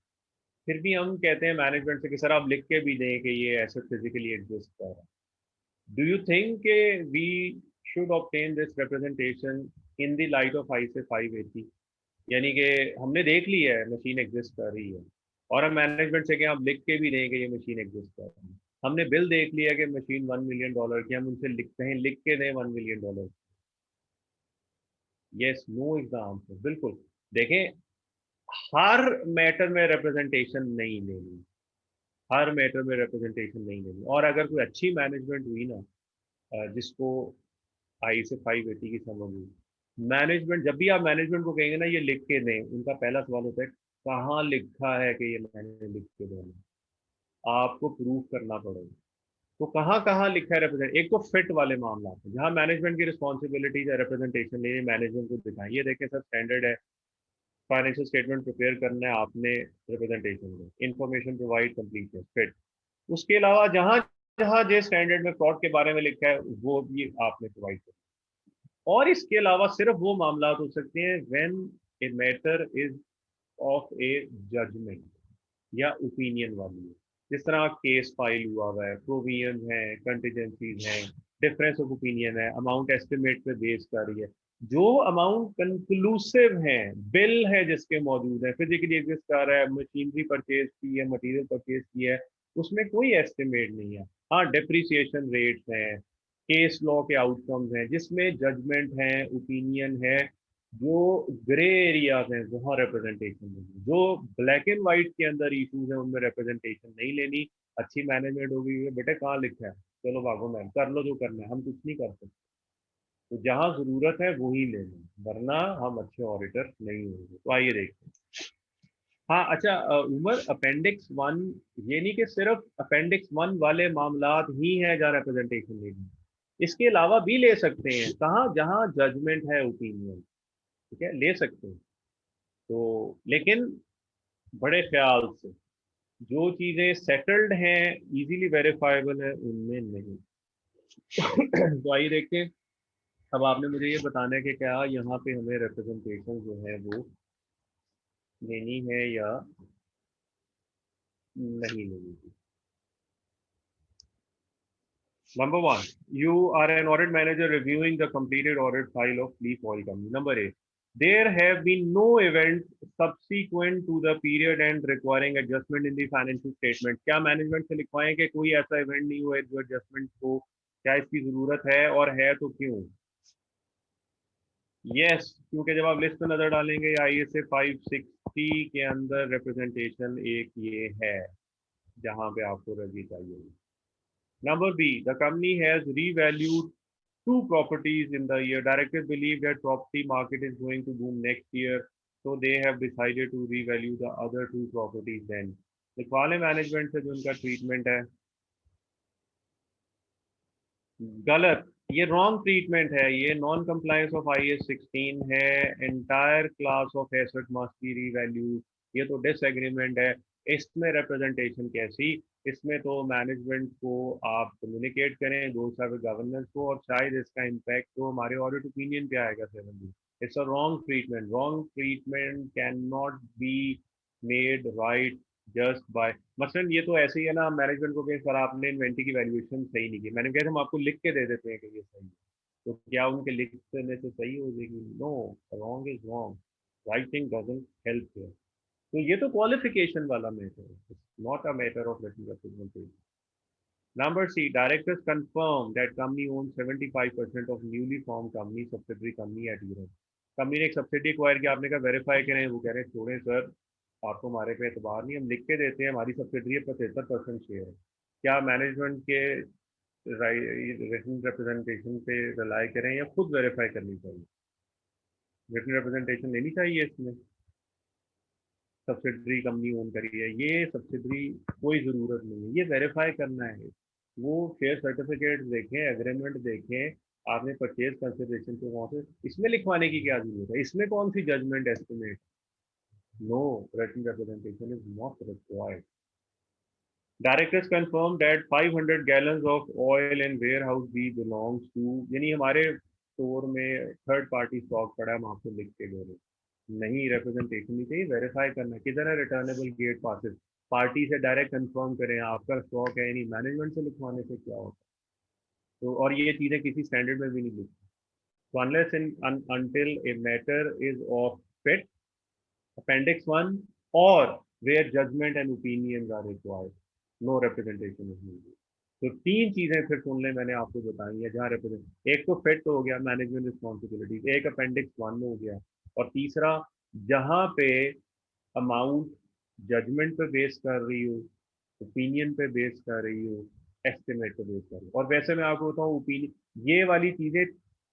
फिर भी हम कहते हैं मैनेजमेंट से कि सर आप लिख के भी दें कि ये ऐसे फिजिकली एग्जिस्ट कर रहा है। Do you think we should obtain this representation in the light of ISA 580? यानी कि हमने देख ली है मशीन एग्जिस्ट कर रही है और हम मैनेजमेंट से कि आप लिख के भी दें कि ये मशीन एग्जिस्ट कर रही है। हमने बिल देख लिया कि मशीन $1 million की, हम उनसे लिखते हैं लिख के दें $1 million। Yes no is the answer. बिल्कुल। देखें, हर मैटर में रिप्रेजेंटेशन नहीं लेनी, हर मैटर में रिप्रेजेंटेशन नहीं लेनी। और अगर कोई अच्छी मैनेजमेंट हुई ना, जिसको आई से 580 की समझ हुई, मैनेजमेंट जब भी आप मैनेजमेंट को कहेंगे ना ये लिख के दें, उनका पहला सवाल होता है कहाँ लिखा है कि ये मैंने लिख के देना। आपको प्रूफ करना पड़ेगा। तो कहाँ कहाँ लिखा है रिप्रेजेंट। एक तो फिट वाले मामला है जहाँ मैनेजमेंट की रिस्पॉन्सिबिलिटीज है रिप्रेजेंटेशन लेनी, मैनेजमेंट को दिखाएं ये देखें सर स्टैंडर्ड है, फाइनेंशियल स्टेटमेंट प्रिपेयर करना है आपने, रिप्रेजेंटेशन में इंफॉर्मेशन प्रोवाइड कंप्लीट है फिट। उसके अलावा जहां जहां जिस स्टैंडर्ड में फ्रॉड के बारे में लिखा है वो भी आपने प्रोवाइड किया। और इसके अलावा सिर्फ वो मामला हो सकते हैं when a matter is of a judgement या ओपिनियन वाली है। जिस तरह केस फाइल हुआ है, प्रोविजन है, कंटीजेंसीज हैं, डिफरेंस ऑफ ओपिनियन है, अमाउंट एस्टिमेट पे बेस कर रही है। जो अमाउंट कंक्लूसिव है, बिल है जिसके मौजूद है, फिजिकली एग्जिस्ट कर रहा है, मशीनरी परचेज की है, मटेरियल परचेज की है, उसमें कोई एस्टिमेट नहीं है। हाँ डिप्रिसिएशन रेट्स हैं, केस लॉ के आउटकम्स हैं जिसमें जजमेंट है, ओपिनियन है, जो ग्रे एरियाज हैं वहाँ रिप्रेजेंटेशन लेनी। जो ब्लैक एंड व्हाइट के अंदर इश्यूज हैं उनमें रिप्रेजेंटेशन नहीं लेनी। अच्छी मैनेजमेंट होगी बेटे कहाँ लिखा है, चलो भागो मैम कर लो जो करना है, हम कुछ नहीं कर सकते। तो जहाँ जरूरत है वही ले लें, वरना हम अच्छे ऑडिटर नहीं होंगे। तो आइए देखते हैं। हाँ अच्छा, उमर अपेंडिक्स 1, ये नहीं कि सिर्फ अपेंडिक्स 1 वाले मामलात ही हैं जहाँ रिप्रेजेंटेशन लेनी, इसके अलावा भी ले सकते हैं। कहाँ जहाँ जजमेंट है, ओपिनियन, ठीक है ले सकते हैं। तो लेकिन बड़े ख्याल से, जो चीजें सेटल्ड हैं, इजीली वेरीफाइबल है, उनमें नहीं। तो आइए देखते हैं। अब आपने मुझे ये बताना है कि क्या यहाँ पे हमें रिप्रेजेंटेशन जो है वो लेनी है या नहीं लेनी है। Number one, you are an audit manager reviewing the completed audit file of Leaf Oil Company. Number eight, there have been no events subsequent to the period and requiring adjustment in the financial statement. क्या management से लिखवाएं कि कोई ऐसा event नहीं हुआ है जो adjustment को, क्या इसकी जरूरत है और है तो क्यों? यस, क्योंकि जब आप लिस्ट में नजर डालेंगे ISA 560 के अंदर रिप्रेजेंटेशन एक ये है जहां पे आपको रजी चाहिए। Number B, the company has revalued two properties in the year. Directors believe that property market is going to boom next year, so they have decided to revalue the other two properties then. लिखवाले management से जो उनका treatment है गलत, ये wrong treatment है, ये non compliance of IS 16 है। Entire class of asset must be revalue, ये तो डिसएग्रीमेंट है। इसमें रिप्रेजेंटेशन कैसी, इसमें तो मैनेजमेंट को आप कम्युनिकेट करें, दो साहब गवर्नेंस को, और शायद इसका इम्पैक्ट तो हमारे ऑडिट ओपिनियन पे आएगा। 7 it's a wrong treatment. Wrong treatment can not be made right just by, मसलन ये तो ऐसे ही है ना, मैनेजमेंट को कहीं सर आपने इन्वेंट्री की वैल्यूएशन सही नहीं की, मैंने कहा हम आपको लिख के दे देते हैं कि ये सही है, तो क्या उनके लिख देने से सही हो जाएगी? No, wrong is wrong, writing doesn't help here. तो ये तो क्वालिफिकेशन वाला मैटर है, not a matter of written representation. Number C, directors confirm that company owns 75% of newly formed company, subsidiary company at Europe. Company ने एक subsidy acquire किया, आपने कहा वेरीफाई करें, वो कह रहे हैं छोड़ें सर, आपको हमारे पे एतबार नहीं, हम लिख के देते हैं हमारी सब्सिडरी 75% शेयर है। क्या मैनेजमेंट के रिटन रिप्रेजेंटेशन पे रिलाई करें या खुद वेरीफाई करनी चाहिए? रिटन रिप्रेजेंटेशन लेनी चाहिए इसमें, सब्सिडरी कंपनी ओन करी है, ये सब्सिडरी कोई ज़रूरत नहीं है, ये वेरीफाई करना है। वो शेयर सर्टिफिकेट देखें, एग्रीमेंट देखें, आपने परचेज कंसिडरेशन के वहाँ से, इसमें लिखवाने की क्या जरूरत है? इसमें कौन सी judgment estimate? No, written representation is not required. Directors confirm that 500 gallons of oil and warehouse B belongs to, यानी हमारे स्टोर में थर्ड पार्टी स्टॉक पड़ा है, हम आपको लिख के दे रहे हैं। नहीं, रिप्रेजेंटेशन नहीं चाहिए, वेरीफाई करना है। किधर है रिटर्नेबल गेट पासेस? पार्टी से डायरेक्ट कंफर्म करें आपका स्टॉक है, यानी मैनेजमेंट से लिखवाने से क्या होता है? तो और ये चीज़ें किसी स्टैंडर्ड में भी नहीं लिखी। So unless and until a matter is of fit, appendix 1 or where judgment and opinions are required, no representation is needed. तो तीन चीजें फिर सुन लें, मैंने आपको बताई है जहाँ रिप्रेजेंट, एक तो फिट हो गया मैनेजमेंट रिस्पॉन्सिबिलिटीज, एक अपेंडिक्स 1 हो गया, और तीसरा जहाँ पे अमाउंट जजमेंट पे बेस कर रही हो, ओपिनियन पे बेस कर रही हो, एस्टिमेट पे बेस कर रही हो। और वैसे मैं आपको बताऊँ, ओपिनियन ये वाली चीजें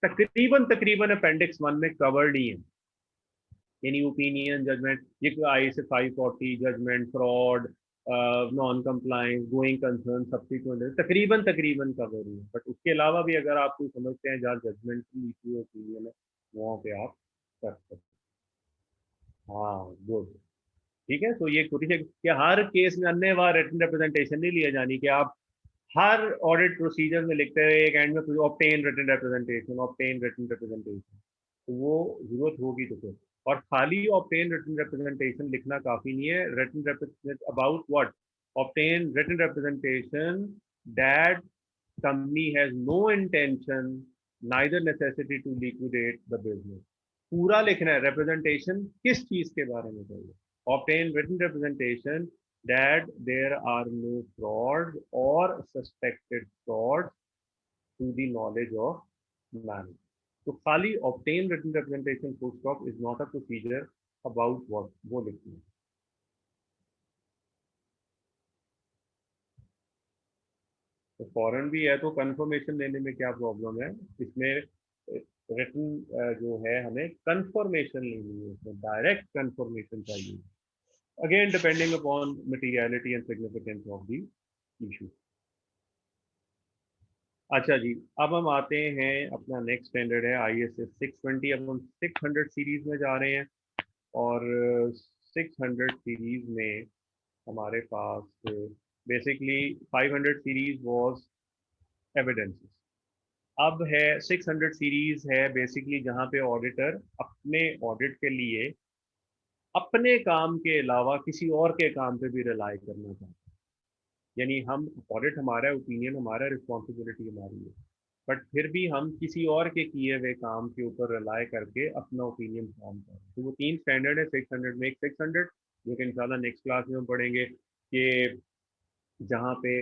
तकरीबन तकरीबन अपेंडिक्स 1 में कवर्ड ही है, यानी ओपिनियन, जजमेंट, ये आई से 540, judgement, fraud, non compliance, going concern, subsequent, तकरीबन तकरीबन कवर ही है। बट उसके अलावा भी अगर आप कोई समझते हैं जहाँ जजमेंट की इशू ओपिनियन है, वहाँ पे आप कर सकते हैं। हाँ, गुड, ठीक है। तो ये कोशिश कि हर केस में अन्यथा रिटन रिप्रेजेंटेशन नहीं लिया जानी, कि आप हर ऑडिट प्रोसीजर में लिखते हुए एक एंड में obtain written representation, obtain written representation, तो वो जरूरत होगी तो फिर। और खाली ऑब्टेन रिटन रिप्रेजेंटेशन लिखना काफी नहीं है। Written represent about what? Obtain written representation that company has no intention neither necessity to liquidate the business. पूरा लिखना है, रिप्रेजेंटेशन किस चीज के बारे में चाहिए? Obtain written representation that there are no frauds or suspected frauds to the knowledge of management. तो खाली obtain written representation full stop is not a procedure about what वो लिखना है। तो फॉरेन भी है तो कंफर्मेशन लेने में क्या प्रॉब्लम है? इसमें रिटन जो है हमें कंफर्मेशन लेनी है, इसमें डायरेक्ट कंफर्मेशन चाहिए, again depending upon materiality and significance of the issue. अच्छा जी, अब हम आते हैं, अपना नेक्स्ट स्टैंडर्ड है ISS 620। अब हम 600 सीरीज में जा रहे हैं, और 600 सीरीज में हमारे पास बेसिकली 500 सीरीज वाज एविडेंसेस, अब है 600 सीरीज है बेसिकली जहां पे ऑडिटर अपने ऑडिट के लिए अपने काम के अलावा किसी और के काम पे भी रिलाई करना चाहते हैं। यानी हम ऑडिट हमारा है, ओपिनियन हमारा, रिस्पॉन्सिबिलिटी हमारी है, बट फिर भी हम किसी और के किए हुए काम के ऊपर रिलाई करके अपना ओपिनियन फॉर्म करें। तो वो तीन स्टैंडर्ड है 600 में। एक 600 जो कि इंशाल्लाह नेक्स्ट क्लास में हम पढ़ेंगे, कि जहाँ पे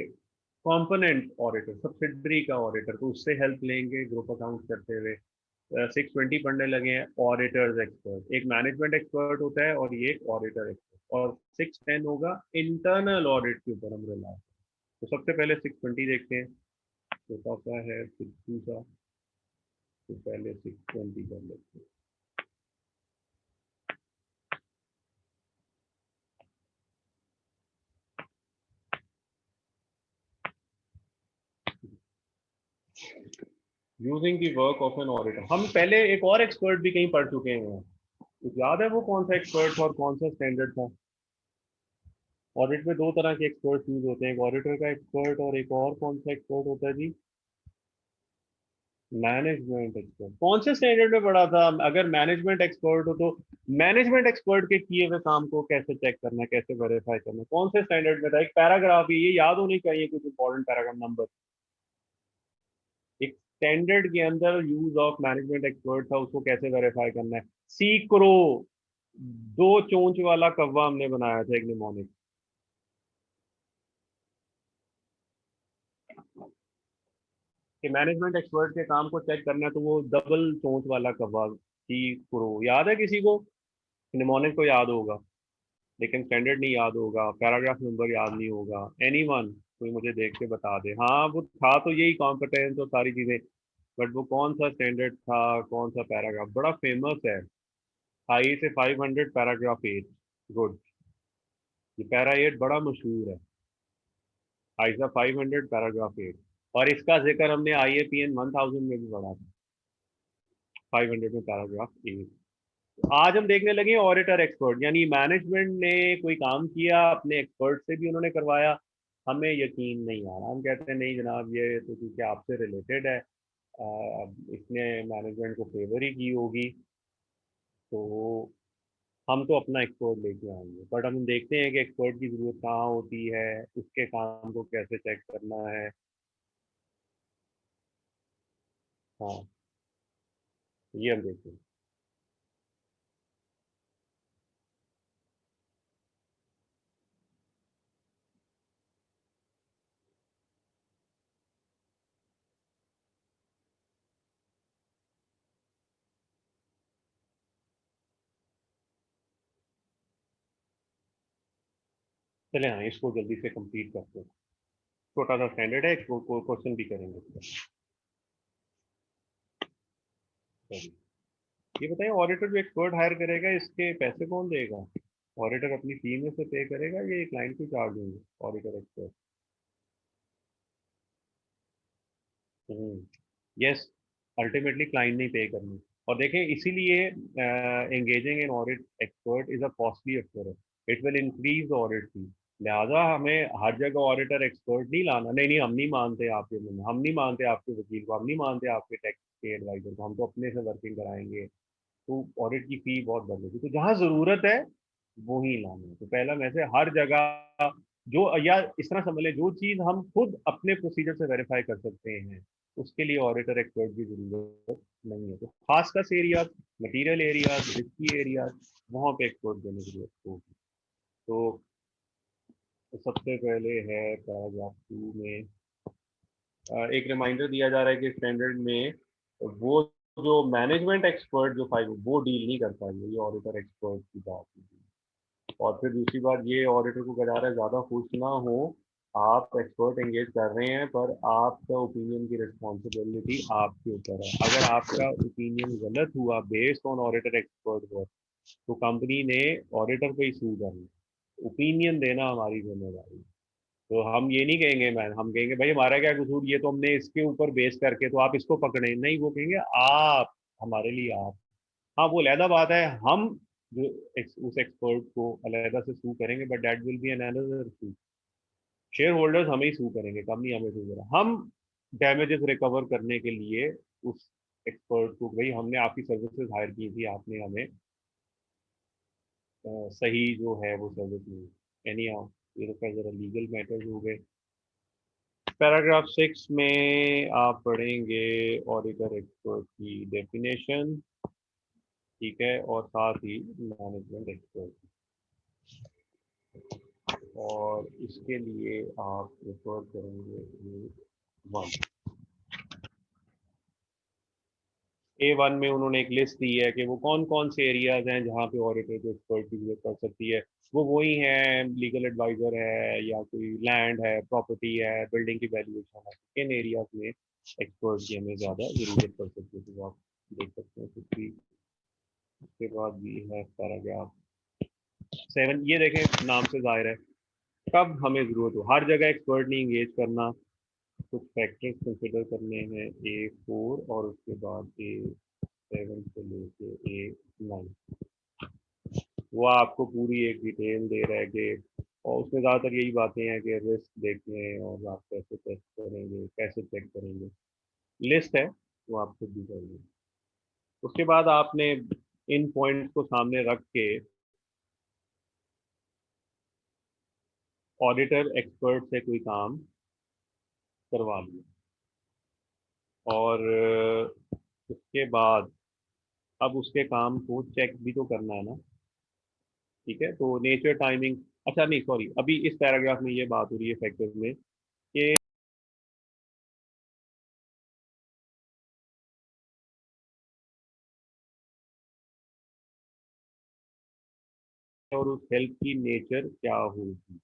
कंपोनेंट ऑडिटर, सब्सिडरी का ऑडिटर, तो उससे हेल्प लेंगे ग्रुप अकाउंट करते हुए। 620 पढ़ने लगे हैं ऑडिटर्स एक्सपर्ट, एक मैनेजमेंट एक्सपर्ट होता है और ये एक ऑडिटर एक्सपर्ट। और 610 होगा इंटरनल ऑडिट के ऊपर हम रिलाई। तो सबसे पहले 620 देखते हैं, छोटा सा है 62 सा, तो पहले 620 कर लेते हैं। Using the work of an auditor, हम पहले एक और एक्सपर्ट भी कहीं पढ़ चुके हैं, कुछ याद है वो कौन सा एक्सपर्ट था और कौन सा स्टैंडर्ड था? ऑडिट में दो तरह के एक्सपर्ट यूज होते हैं, एक ऑडिटर का एक्सपर्ट और एक और कौन सा एक्सपर्ट होता है जी? मैनेजमेंट एक्सपर्ट कौन से स्टैंडर्ड में पढ़ा था? अगर मैनेजमेंट एक्सपर्ट हो तो मैनेजमेंट एक्सपर्ट के किए हुए काम को कैसे चेक करना है, कैसे वेरीफाई करना है, कौन से स्टैंडर्ड में था? एक पैराग्राफ ही, ये याद होनी चाहिए कुछ इंपॉर्टेंट पैराग्राफ नंबर। एक स्टैंडर्ड के अंदर यूज ऑफ मैनेजमेंट एक्सपर्ट था, उसको कैसे वेरीफाई करना है। सी क्रो, दो चोंच वाला कौवा हमने बनाया था एक निमोनिक। कि मैनेजमेंट एक्सपर्ट के काम को चेक करना है तो वो डबल चोंच वाला कौवा, सी क्रो, याद है किसी को? निमोनिक को याद होगा, लेकिन स्टैंडर्ड नहीं याद होगा, पैराग्राफ नंबर याद नहीं होगा। एनीवन कोई मुझे देख के बता दे। हाँ वो था तो यही कॉम्पिटेंस और सारी चीजें, बट वो कौन सा स्टैंडर्ड था, कौन सा पैराग्राफ? बड़ा फेमस है, हाई से 500 पैराग्राफ 8। गुड, ये पैरा 8 बड़ा मशहूर है, हाई से 500 पैराग्राफ 8। और इसका जिक्र हमने आई ए पी एन 1000 में भी पढ़ा था, 500 में पैराग्राफ 8। आज हम देखने लगे ऑडिटर एक्सपर्ट, यानी मैनेजमेंट ने कोई काम किया, अपने एक्सपर्ट से भी उन्होंने करवाया, हमें यकीन नहीं आ रहा, हम कहते हैं नहीं जनाब ये तो क्योंकि आपसे रिलेटेड है, इसने मैनेजमेंट को फेवर ही की होगी, तो हम तो अपना एक्सपर्ट लेके आएंगे। बट हम देखते हैं कि एक्सपर्ट की ज़रूरत कहाँ होती है, उसके काम को कैसे चेक करना है। हाँ, ये हम देखते हैं। चले हाँ, इसको जल्दी से कंप्लीट करते हैं। छोटा सा स्टैंडर्ड है, इसको क्वेश्चन भी करेंगे। चलिए, ये बताइए, ऑडिटर जो एक्सपर्ट हायर करेगा इसके पैसे कौन देगा? ऑडिटर अपनी फी में से पे करेगा या क्लाइंट को चार्ज देंगे auditor expert? Yes, ultimately client नहीं पे करनी। और देखें, इसीलिए engaging in audit expert is a costly affair, it will increase audit fee. लिहाजा हमें हर जगह ऑडिटर एक्सपर्ट नहीं लाना। नहीं नहीं, हम नहीं मानते आपके, हम नहीं मानते आपके वकील को, हम नहीं मानते आपके टैक्स के एडवाइजर को, हम तो अपने से वर्किंग कराएंगे, तो ऑडिट की फी बहुत बढ़ जाती है। तो जहाँ जरूरत है वो ही लाना है। तो पहला मैसेज, हर जगह जो, या इस तरह समझ लें, जो चीज़ हम खुद अपने प्रोसीजर से वेरीफाई कर सकते हैं उसके लिए ऑडिटर एक्सपर्ट की जरूरत नहीं है। तो खासकर से area, material area, risky area, वहाँ पे एक्सपर्ट देने की जरूरत होगी। तो सबसे पहले है पैराग्राफ 2 में एक रिमाइंडर दिया जा रहा है कि स्टैंडर्ड में वो जो मैनेजमेंट एक्सपर्ट जो फाइल वो डील नहीं करता है, ये ऑडिटर एक्सपर्ट की बात है। और फिर दूसरी बात, ये ऑडिटर को कह जा रहा है ज़्यादा खुश ना हो, आप एक्सपर्ट एंगेज कर रहे हैं पर आपका ओपिनियन की रिस्पॉन्सिबिलिटी आपके ऊपर है। अगर आपका ओपिनियन गलत हुआ based on auditor expert work, तो कंपनी ने ऑडिटर पे ही सू करना। ओपिनियन देना हमारी जिम्मेदारी है। तो हम ये नहीं कहेंगे, मैं हम कहेंगे भाई हमारा क्या कसूर, ये तो हमने इसके ऊपर बेस करके तो आप इसको पकड़े नहीं, वो कहेंगे आप, हमारे लिए आप। हाँ वो अलहदा बात है, हम जो उस एक्सपर्ट को अलहदा से सू करेंगे, but that will be an another sue. Shareholders हमें ही सू करेंगे, कंपनी हमें सू करेगा। हम डैमेजेस रिकवर करने के लिए उस एक्सपर्ट को, भाई हमने आपकी सर्विसेज हायर की थी, आपने हमें सही जो है वो सर्विस नहीं। एनी हाउ, ये तो खैर जरा लीगल मैटर्स हो गए। पैराग्राफ 6 में आप पढ़ेंगे ऑडिटर एक्सपर्ट की डेफिनेशन, ठीक है, और साथ ही मैनेजमेंट एक्सपर्ट। और इसके लिए आप रेफर करेंगे वन, A1 में उन्होंने एक लिस्ट दी है कि वो कौन कौन से एरियाज हैं जहाँ पे ऑडिटर को एक्सपर्ट की जरूरत पड़ सकती है। वो वही है, लीगल एडवाइजर है, या कोई लैंड है, प्रॉपर्टी है, बिल्डिंग की वैल्यूएशन है, किन एरियाज में एक्सपर्ट की हमें ज़्यादा ज़रूरत पड़ सकती है, तो आप देख सकते हैं कुछ भी। उसके बाद भी है पैराग्राफ 7, ये देखें नाम से जाहिर है कब हमें ज़रूरत हो, हर जगह एक्सपर्ट नहीं इंगेज करना, कुछ फैक्टर्स कंसिडर करने हैं। A4 और उसके बाद A7 से लेके A9, वो आपको पूरी एक डिटेल दे रहा है कि, और उसमें ज़्यादातर यही बातें हैं कि रिस्क देखें और आप कैसे टेस्ट करेंगे, कैसे चेक करेंगे। लिस्ट है, वो आप खुद भी करिए। उसके बाद आपने इन पॉइंट्स को सामने रख के ऑडिटर एक्सपर्ट से कोई काम करवा लिया, और उसके बाद अब उसके काम को चेक भी तो करना है ना। ठीक है, तो नेचर टाइमिंग, अच्छा नहीं सॉरी, अभी इस पैराग्राफ में ये बात हो रही है फैक्टर्स में कि और उस हेल्प की नेचर क्या होगी।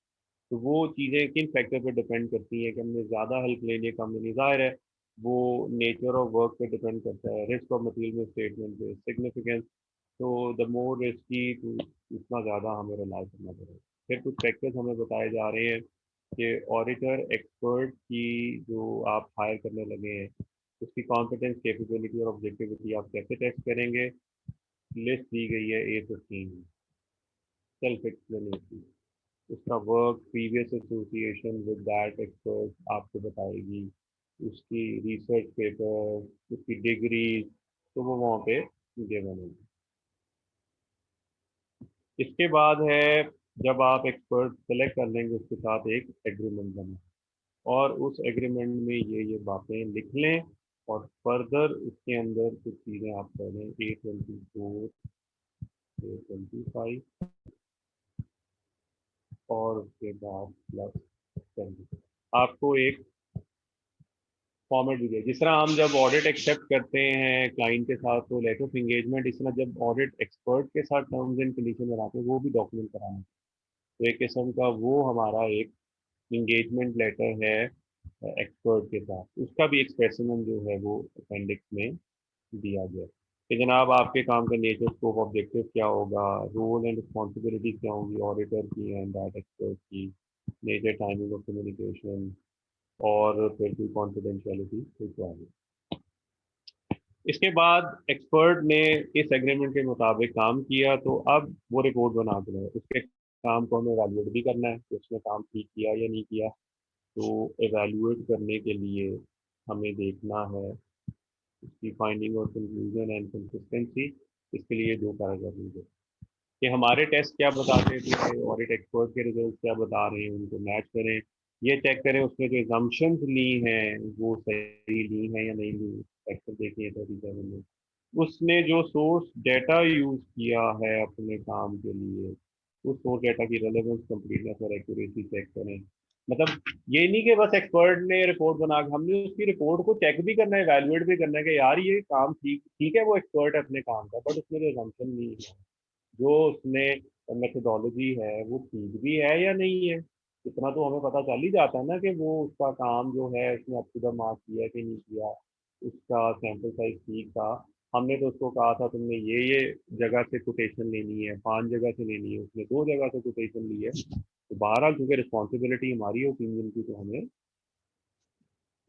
तो वो चीज़ें किन फैक्टर पे डिपेंड करती हैं कि हमने ज़्यादा हेल्प ले लिया कम लेनी, ज़ाहिर है वो नेचर ऑफ वर्क पे डिपेंड करता है, रिस्क ऑफ मटेरियल में स्टेटमेंट पे सिग्निफिकेंस। तो द मोर रिस्की तो उतना ज़्यादा हमें रिलाई करना पड़ेगा। फिर कुछ फैक्टर्स हमें बताए जा रहे हैं कि ऑडिटर एक्सपर्ट की जो आप हायर करने लगे हैं उसकी कॉम्पिटेंस, कैपेबिलिटी और ऑब्जेक्टिविटी आप कैसे टेस्ट करेंगे। लिस्ट दी गई है A15, सेल्फ एक्सप्लेनेटरी। उसका work, previous association with that expert आपको बताएगी, उसकी रिसर्च पेपर, उसकी डिग्री, तो वो वहाँ पे गिवन है। इसके बाद है, जब आप एक्सपर्ट सेलेक्ट कर लेंगे उसके साथ एक एग्रीमेंट बने, और उस एग्रीमेंट में ये बातें लिख लें, और फर्दर उसके अंदर कुछ चीज़ें आप करें A24, A25 और उसके बाद प्लस 20। आपको एक फॉर्मेट भी दिया, जिस तरह हम जब ऑडिट एक्सेप्ट करते हैं क्लाइंट के साथ तो लेटर ऑफ एंगेजमेंट, इस तरह जब ऑडिट एक्सपर्ट के साथ टर्म्स एंड कंडीशन बनाते हैं वो भी डॉक्यूमेंट कराना। तो एक किस्म का वो हमारा एक इंगेजमेंट लेटर है एक्सपर्ट के साथ, उसका भी एक स्पेसिमेन जो है वो अपेंडिक्स में दिया गया है कि जनाब आपके काम का नेचर, स्कोप, ऑब्जेक्टिव क्या होगा, रोल एंड रिस्पॉन्सिबिलिटी क्या होंगी ऑडिटर की एंड दैट एक्सपर्ट की, नेचर, टाइमिंग ऑफ कम्युनिकेशन, और फिर भी कॉन्फिडेंशियलिटी रिक्वायरमेंट। इसके बाद एक्सपर्ट ने इस एग्रीमेंट के मुताबिक काम किया, तो अब वो रिपोर्ट बना के लाए। उसके काम को हमें एवेल्युएट भी करना है कि उसने काम ठीक किया या नहीं किया। तो एवेल्युएट करने के लिए हमें देखना है उसकी फाइंडिंग और कंक्लूजन एंड कंसिस्टेंसी। इसके लिए दो पैराग्राफ लिखे कि हमारे टेस्ट क्या बताते थे, ऑडिट एक्सपर्ट के रिजल्ट क्या बता रहे हैं, उनको मैच करें। ये चेक करें उसने जो एग्जाम्पशंस ली हैं वो सही ली हैं या नहीं ली। फैक्टर देखिए 37 में उसने जो सोर्स डेटा यूज किया है अपने काम के लिए, उस सोर्स डेटा की रेलेवेंस, कंप्लीटनेस और एक्यूरेसी चेक करें। मतलब ये नहीं कि बस एक्सपर्ट ने रिपोर्ट बना के, हमने उसकी रिपोर्ट को चेक भी करना है, वैल्यूएट भी करना है कि यार ये काम ठीक ठीक है, वो एक्सपर्ट है अपने काम का, बट उसमें जो एग्जाम्पशन नहीं है, जो उसने मेथोडोलॉजी है वो ठीक भी है या नहीं है। इतना तो हमें पता चल ही जाता है ना कि वो उसका काम जो है उसने अप टू द मार्क किया कि नहीं किया, उसका सैंपल साइज ठीक था। हमने तो उसको कहा था तुमने ये जगह से कोटेशन लेनी है, 5 जगह से लेनी है, उसने 2 जगह से कोटेशन ली है। तो बहरहाल चूंकि रिस्पॉन्सिबिलिटी हमारी ओपिनियन की, तो हमें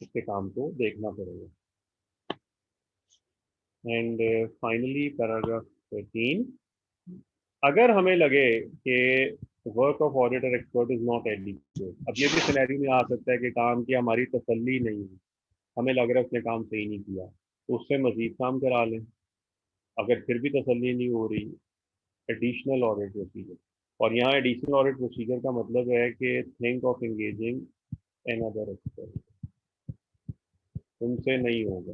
उसके काम को देखना पड़ेगा। एंड फाइनली पैराग्राफ 13, अगर हमें लगे कि work of auditor expert is not adequate, अब ये भी सिनेरियो में आ सकता है कि काम की हमारी तसल्ली नहीं हुई, हमें लग रहा है उसने काम सही नहीं किया, तो उससे मजीद काम करा लें। अगर फिर भी तसल्ली नहीं हो रही, एडिशनल ऑडिट प्रोसीजर। और यहाँ एडिशनल ऑडिट प्रोसीजर का मतलब है कि think of engaging an other expert, उनसे नहीं होगा।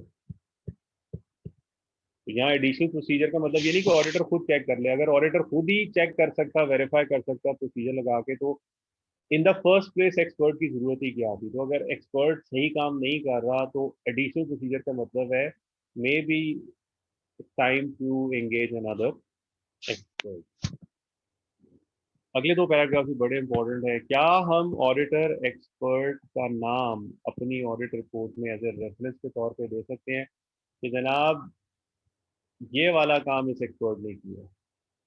तो यहाँ एडिशनल प्रोसीजर का मतलब ये नहीं कि ऑडिटर खुद चेक कर ले, अगर ऑडिटर खुद ही चेक कर सकता, वेरीफाई कर सकता प्रोसीजर लगा के, तो in the first place expert की जरूरत ही क्या थी। तो अगर एक्सपर्ट सही काम नहीं कर रहा तो एडिशनल प्रोसीजर का मतलब है may be time to engage another expert. अगले दो पैराग्राफ भी बड़े इंपॉर्टेंट है। क्या हम ऑडिटर एक्सपर्ट का नाम अपनी ऑडिट रिपोर्ट में एज ए रेफरेंस के तौर पे दे सकते हैं कि जनाब ये वाला काम इस एक्सपर्ट ने किया।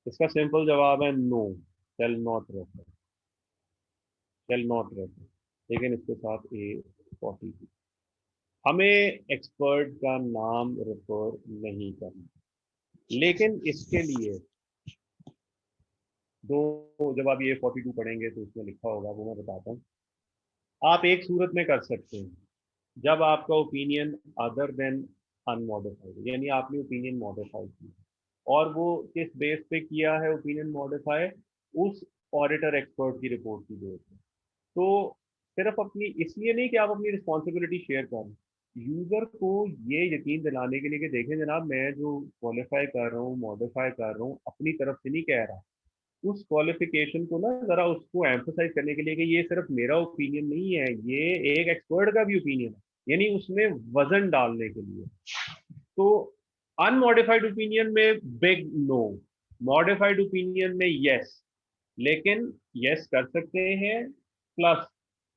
इसका सिंपल जवाब है नो, शेल नॉट रेफर। लेकिन इसके साथ A40, हमें एक्सपर्ट का नाम रेफर नहीं करना। लेकिन इसके लिए दो, जब आप A42 पढ़ेंगे तो उसमें लिखा होगा, वो मैं बताता हूँ। आप एक सूरत में कर सकते हैं, जब आपका ओपिनियन अदर देन अनमॉडिफाइड, यानी आपने ओपिनियन मॉडिफाई किया। और वो किस बेस पे किया है ओपिनियन मॉडिफाई? उस ऑडिटर एक्सपर्ट की रिपोर्ट की बेस पे। तो सिर्फ अपनी इसलिए नहीं कि आप अपनी रिस्पॉन्सिबिलिटी शेयर करें, यूजर को ये यकीन दिलाने के लिए कि देखें जनाब, मैं जो क्वालिफाई कर रहा हूँ, मॉडिफाई कर रहा हूँ, अपनी तरफ से नहीं कह रहा। उस क्वालिफिकेशन को ना जरा उसको एम्फोसाइज करने के लिए कि ये सिर्फ मेरा ओपिनियन नहीं है, ये एक एक्सपर्ट का भी ओपिनियन है, यानी उसमें वजन डालने के लिए। तो अनमॉडिफाइड ओपिनियन में बिग नो, मॉडिफाइड ओपिनियन में यस, लेकिन यस कर सकते हैं प्लस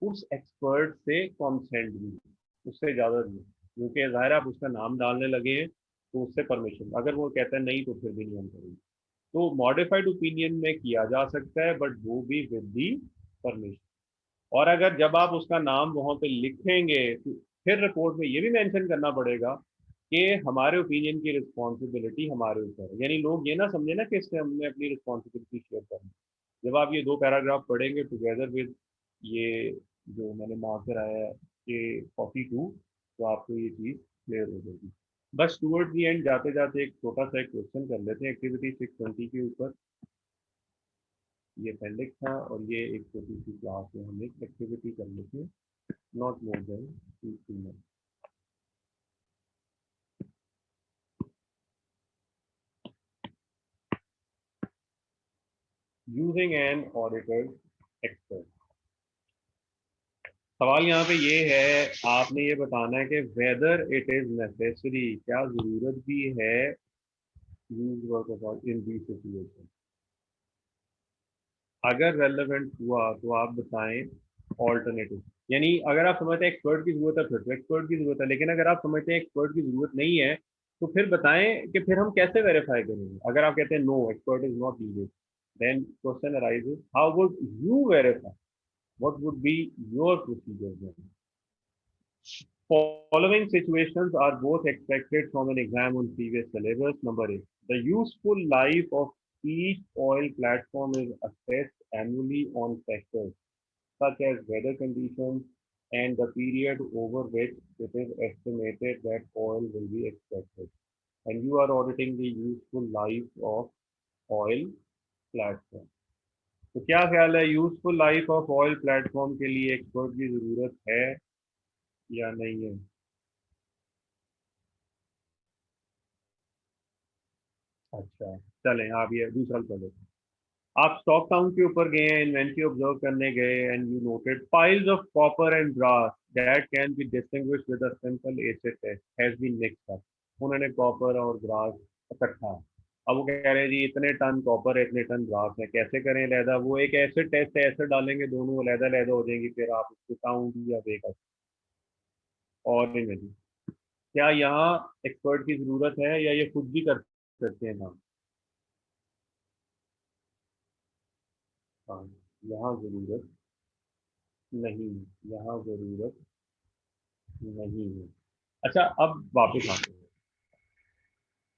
उस एक्सपर्ट से कॉन्सेंट भी, उससे ज्यादा नहीं, क्योंकि जाहिर है आप उसका नाम डालने लगे हैं तो उससे परमिशन, अगर वो कहता है नहीं तो फिर भी नहीं हम करेंगे। तो मॉडिफाइड ओपिनियन में किया जा सकता है, बट वो भी विद दी परमिशन। और अगर जब आप उसका नाम वहां पे लिखेंगे तो फिर रिपोर्ट में ये भी मेंशन करना पड़ेगा कि हमारे ओपिनियन की रिस्पॉन्सिबिलिटी हमारे ऊपर है, यानी लोग ये ना समझे ना कि इससे हमने अपनी रिस्पॉन्सिबिलिटी शेयर करनी। जब आप ये दो पैराग्राफ पढ़ेंगे टुगेदर विद ये जो मैंने मार्क कराया है कि 42, तो आपको ये चीज़ क्लियर हो जाएगी। बस टूवर्ड्स दी एंड जाते जाते एक छोटा सा एक क्वेश्चन कर लेते हैं एक्टिविटी 620 के ऊपर। ये अपेंडिक्स था और ये एक छोटी सी क्लास में हम एक एक्टिविटी कर लेते हैं, not more than 2 3 minute. Using an auditor expert. सवाल यहाँ पे ये है, आपने ये बताना है कि वेदर इट इज नेसेसरी, क्या जरूरत भी है use work in the situation. अगर रेलेवेंट हुआ तो आप बताएं ऑल्टरनेटिव, यानी अगर आप समझते हैं एक्सपर्ट की जरूरत है फिर तो एक्सपर्ट की जरूरत है, लेकिन अगर आप समझते हैं एक्सपर्ट की जरूरत नहीं है तो फिर बताएं कि फिर हम कैसे वेरीफाई करेंगे। अगर आप कहते हैं no expert is not needed, then question arises how would you verify, what would be your procedure. Following situations are both expected from an exam on previous syllabus. Number 8. The useful life of each oil platform is assessed annually on factors such as weather conditions and the period over which it is estimated that oil will be extracted. And you are auditing the useful life of oil platform. तो क्या ख्याल है, useful life of oil platform के लिए expert की जरूरत है या नहीं है? अच्छा, चलें आप ये दूसरा कर लेते हैं। आप स्टॉक काउंट के ऊपर गए हैं, इन्वेंट्री ऑब्जर्व करने गए and you noted piles of copper and brass that can be distinguished with a simple acid test has been mixed up. उन्होंने कॉपर और ब्रास इकट्ठा, अब वो कह रहे हैं जी इतने टन कॉपर है इतने टन ब्रास है, कैसे करें अलहदा? वो एक एसिड टेस्ट है, एसिड डालेंगे दोनों अलहदा अलहदा हो जाएंगी, फिर आप उसको काउंट या वे कर। और नहीं, क्या यहाँ एक्सपर्ट की जरूरत है या ये खुद भी कर सकते हैं काम? हाँ, यहाँ जरूरत नहीं, यहाँ जरूरत नहीं है। अच्छा, अब वापस आते हैं,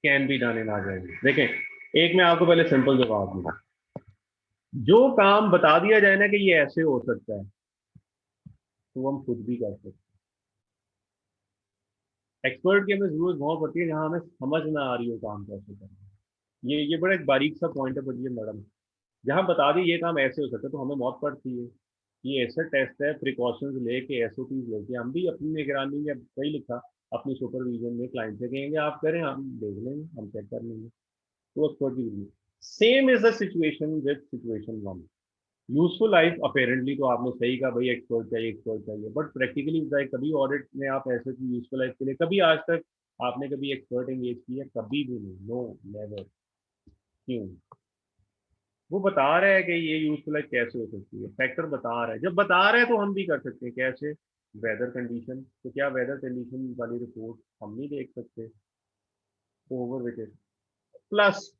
कैन बी डन इन आ जाएंगे। देखें, एक मैं आपको पहले सिंपल जवाब दूंगा। जो काम बता दिया जाए ना कि ये ऐसे हो सकता है, तो हम खुद भी कर सकते हैं। एक्सपर्ट की हमें जरूरत बहुत पड़ती है जहां हमें समझ ना आ रही हो काम कैसे करना है। ये बड़ा एक बारीक सा पॉइंट है, बड़ी मैडम, जहां बता दी ये काम ऐसे हो सकता है तो हमें मौत पड़ती है। ये ऐसा टेस्ट है, प्रिकॉशंस लेके एसओपीज लेके हम भी अपनी निगरानी में, अब सही लिखा, अपनी सुपरविजन में क्लाइंट से कहेंगे आप करें, हम देख लेंगे, हम चेक कर लेंगे। तो एक्सपर्ट की same is the situation with situation one. Useful life apparently तो आपने सही कहा भाई, एक्सपर्ट चाहिए, बट प्रैक्टिकली कभी ऑडिट में आप ऐसे की यूजफुल लाइफ के लिए कभी आज तक आपने कभी एक्सपर्ट एंगेज किया? कभी भी नहीं, नो नेवर। क्यों? वो बता रहा है कि ये यूजफुल लाइफ कैसे हो सकती है, फैक्टर बता रहा है, जब बता रहा है तो हम भी कर सकते हैं। कैसे? वेदर कंडीशन, तो क्या वेदर कंडीशन वाली रिपोर्ट हम नहीं देख सकते? ओवर विकेट प्लस,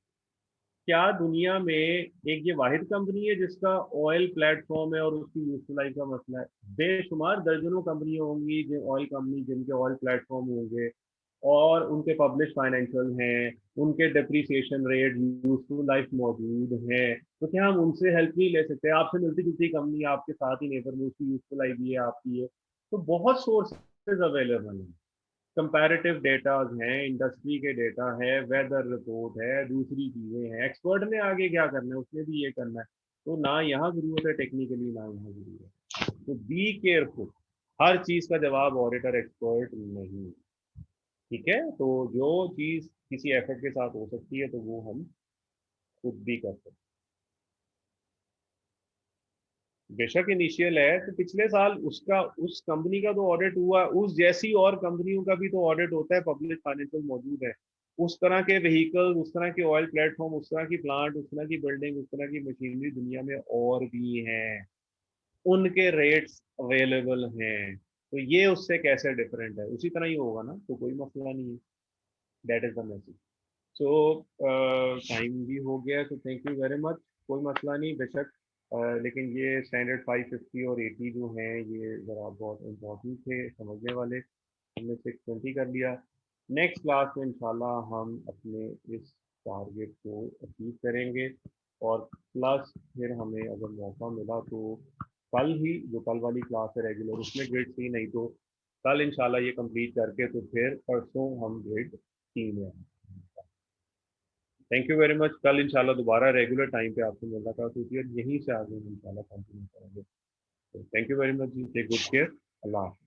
क्या दुनिया में एक ये वाहिद कंपनी है जिसका ऑयल प्लेटफॉर्म है और उसकी यूजफुल लाइफ का मसला है? बेशुमार दर्जनों कंपनियां होंगी जो ऑयल कंपनी जिनके ऑयल प्लेटफॉर्म होंगे और उनके पब्लिश फाइनेंशियल हैं, उनके डिप्रिसिएशन रेट, यूजफुल लाइफ मौजूद है। तो क्या हम उनसे हेल्प नहीं ले सकते? आपसे मिलती जुलती कंपनी आपके साथ ही नेबर में, उसकी यूजफुल लाइफ भी है, आपकी है, तो बहुत सोर्सेज अवेलेबल हैं। कंपैरेटिव डेटाज हैं, इंडस्ट्री के डेटा है, वेदर रिपोर्ट है, दूसरी चीजें हैं। एक्सपर्ट ने आगे क्या करना है, उसने भी ये करना है। तो ना यहाँ जरूरत है टेक्निकली, ना यहाँ जरूरत है। तो बी केयरफुल, हर चीज का जवाब ऑडिटर एक्सपर्ट नहीं। ठीक है, तो जो चीज किसी एफर्ट के साथ हो सकती है तो वो हम खुद भी कर सकते हैं। बेशक इनिशियल है, तो पिछले साल उसका, उस कंपनी का तो ऑडिट हुआ, उस जैसी और कंपनियों का भी तो ऑडिट होता है, पब्लिक फाइनेंशियल मौजूद है। उस तरह के व्हीकल, उस तरह के ऑयल प्लेटफॉर्म, उस तरह की प्लांट, उस तरह की बिल्डिंग, उस तरह की मशीनरी दुनिया में और भी हैं। उनके रेट्स अवेलेबल हैं। तो ये उससे कैसे डिफरेंट है, उसी तरह ही होगा ना, तो कोई मसला नहीं है। That is the message. So time भी हो गया, तो थैंक यू वेरी मच। कोई मसला नहीं, बेशक लेकिन ये स्टैंडर्ड 550 और 80 जो हैं, ये ज़रा बहुत इम्पोर्टेंट थे, समझने वाले। हमने 620 कर लिया। नेक्स्ट क्लास में इंशाल्लाह हम अपने इस टारगेट को अचीव करेंगे। और प्लस फिर हमें अगर मौका मिला तो कल ही, जो कल वाली क्लास है रेगुलर, उसमें ग्रेड 3 नहीं तो कल इंशाल्लाह ये कंप्लीट करके तो फिर परसों हम ग्रेड 3 में आएंगे। Thank you very much. कल इंशाल्लाह दोबारा रेगुलर टाइम पे आपसे मुलाकात होती है, यहीं से आगे हम इंशाल्लाह कंटिन्यू करेंगे। थैंक यू वेरी मच जी, टेक गुड केयर। अल्लाह हाफ़िज़।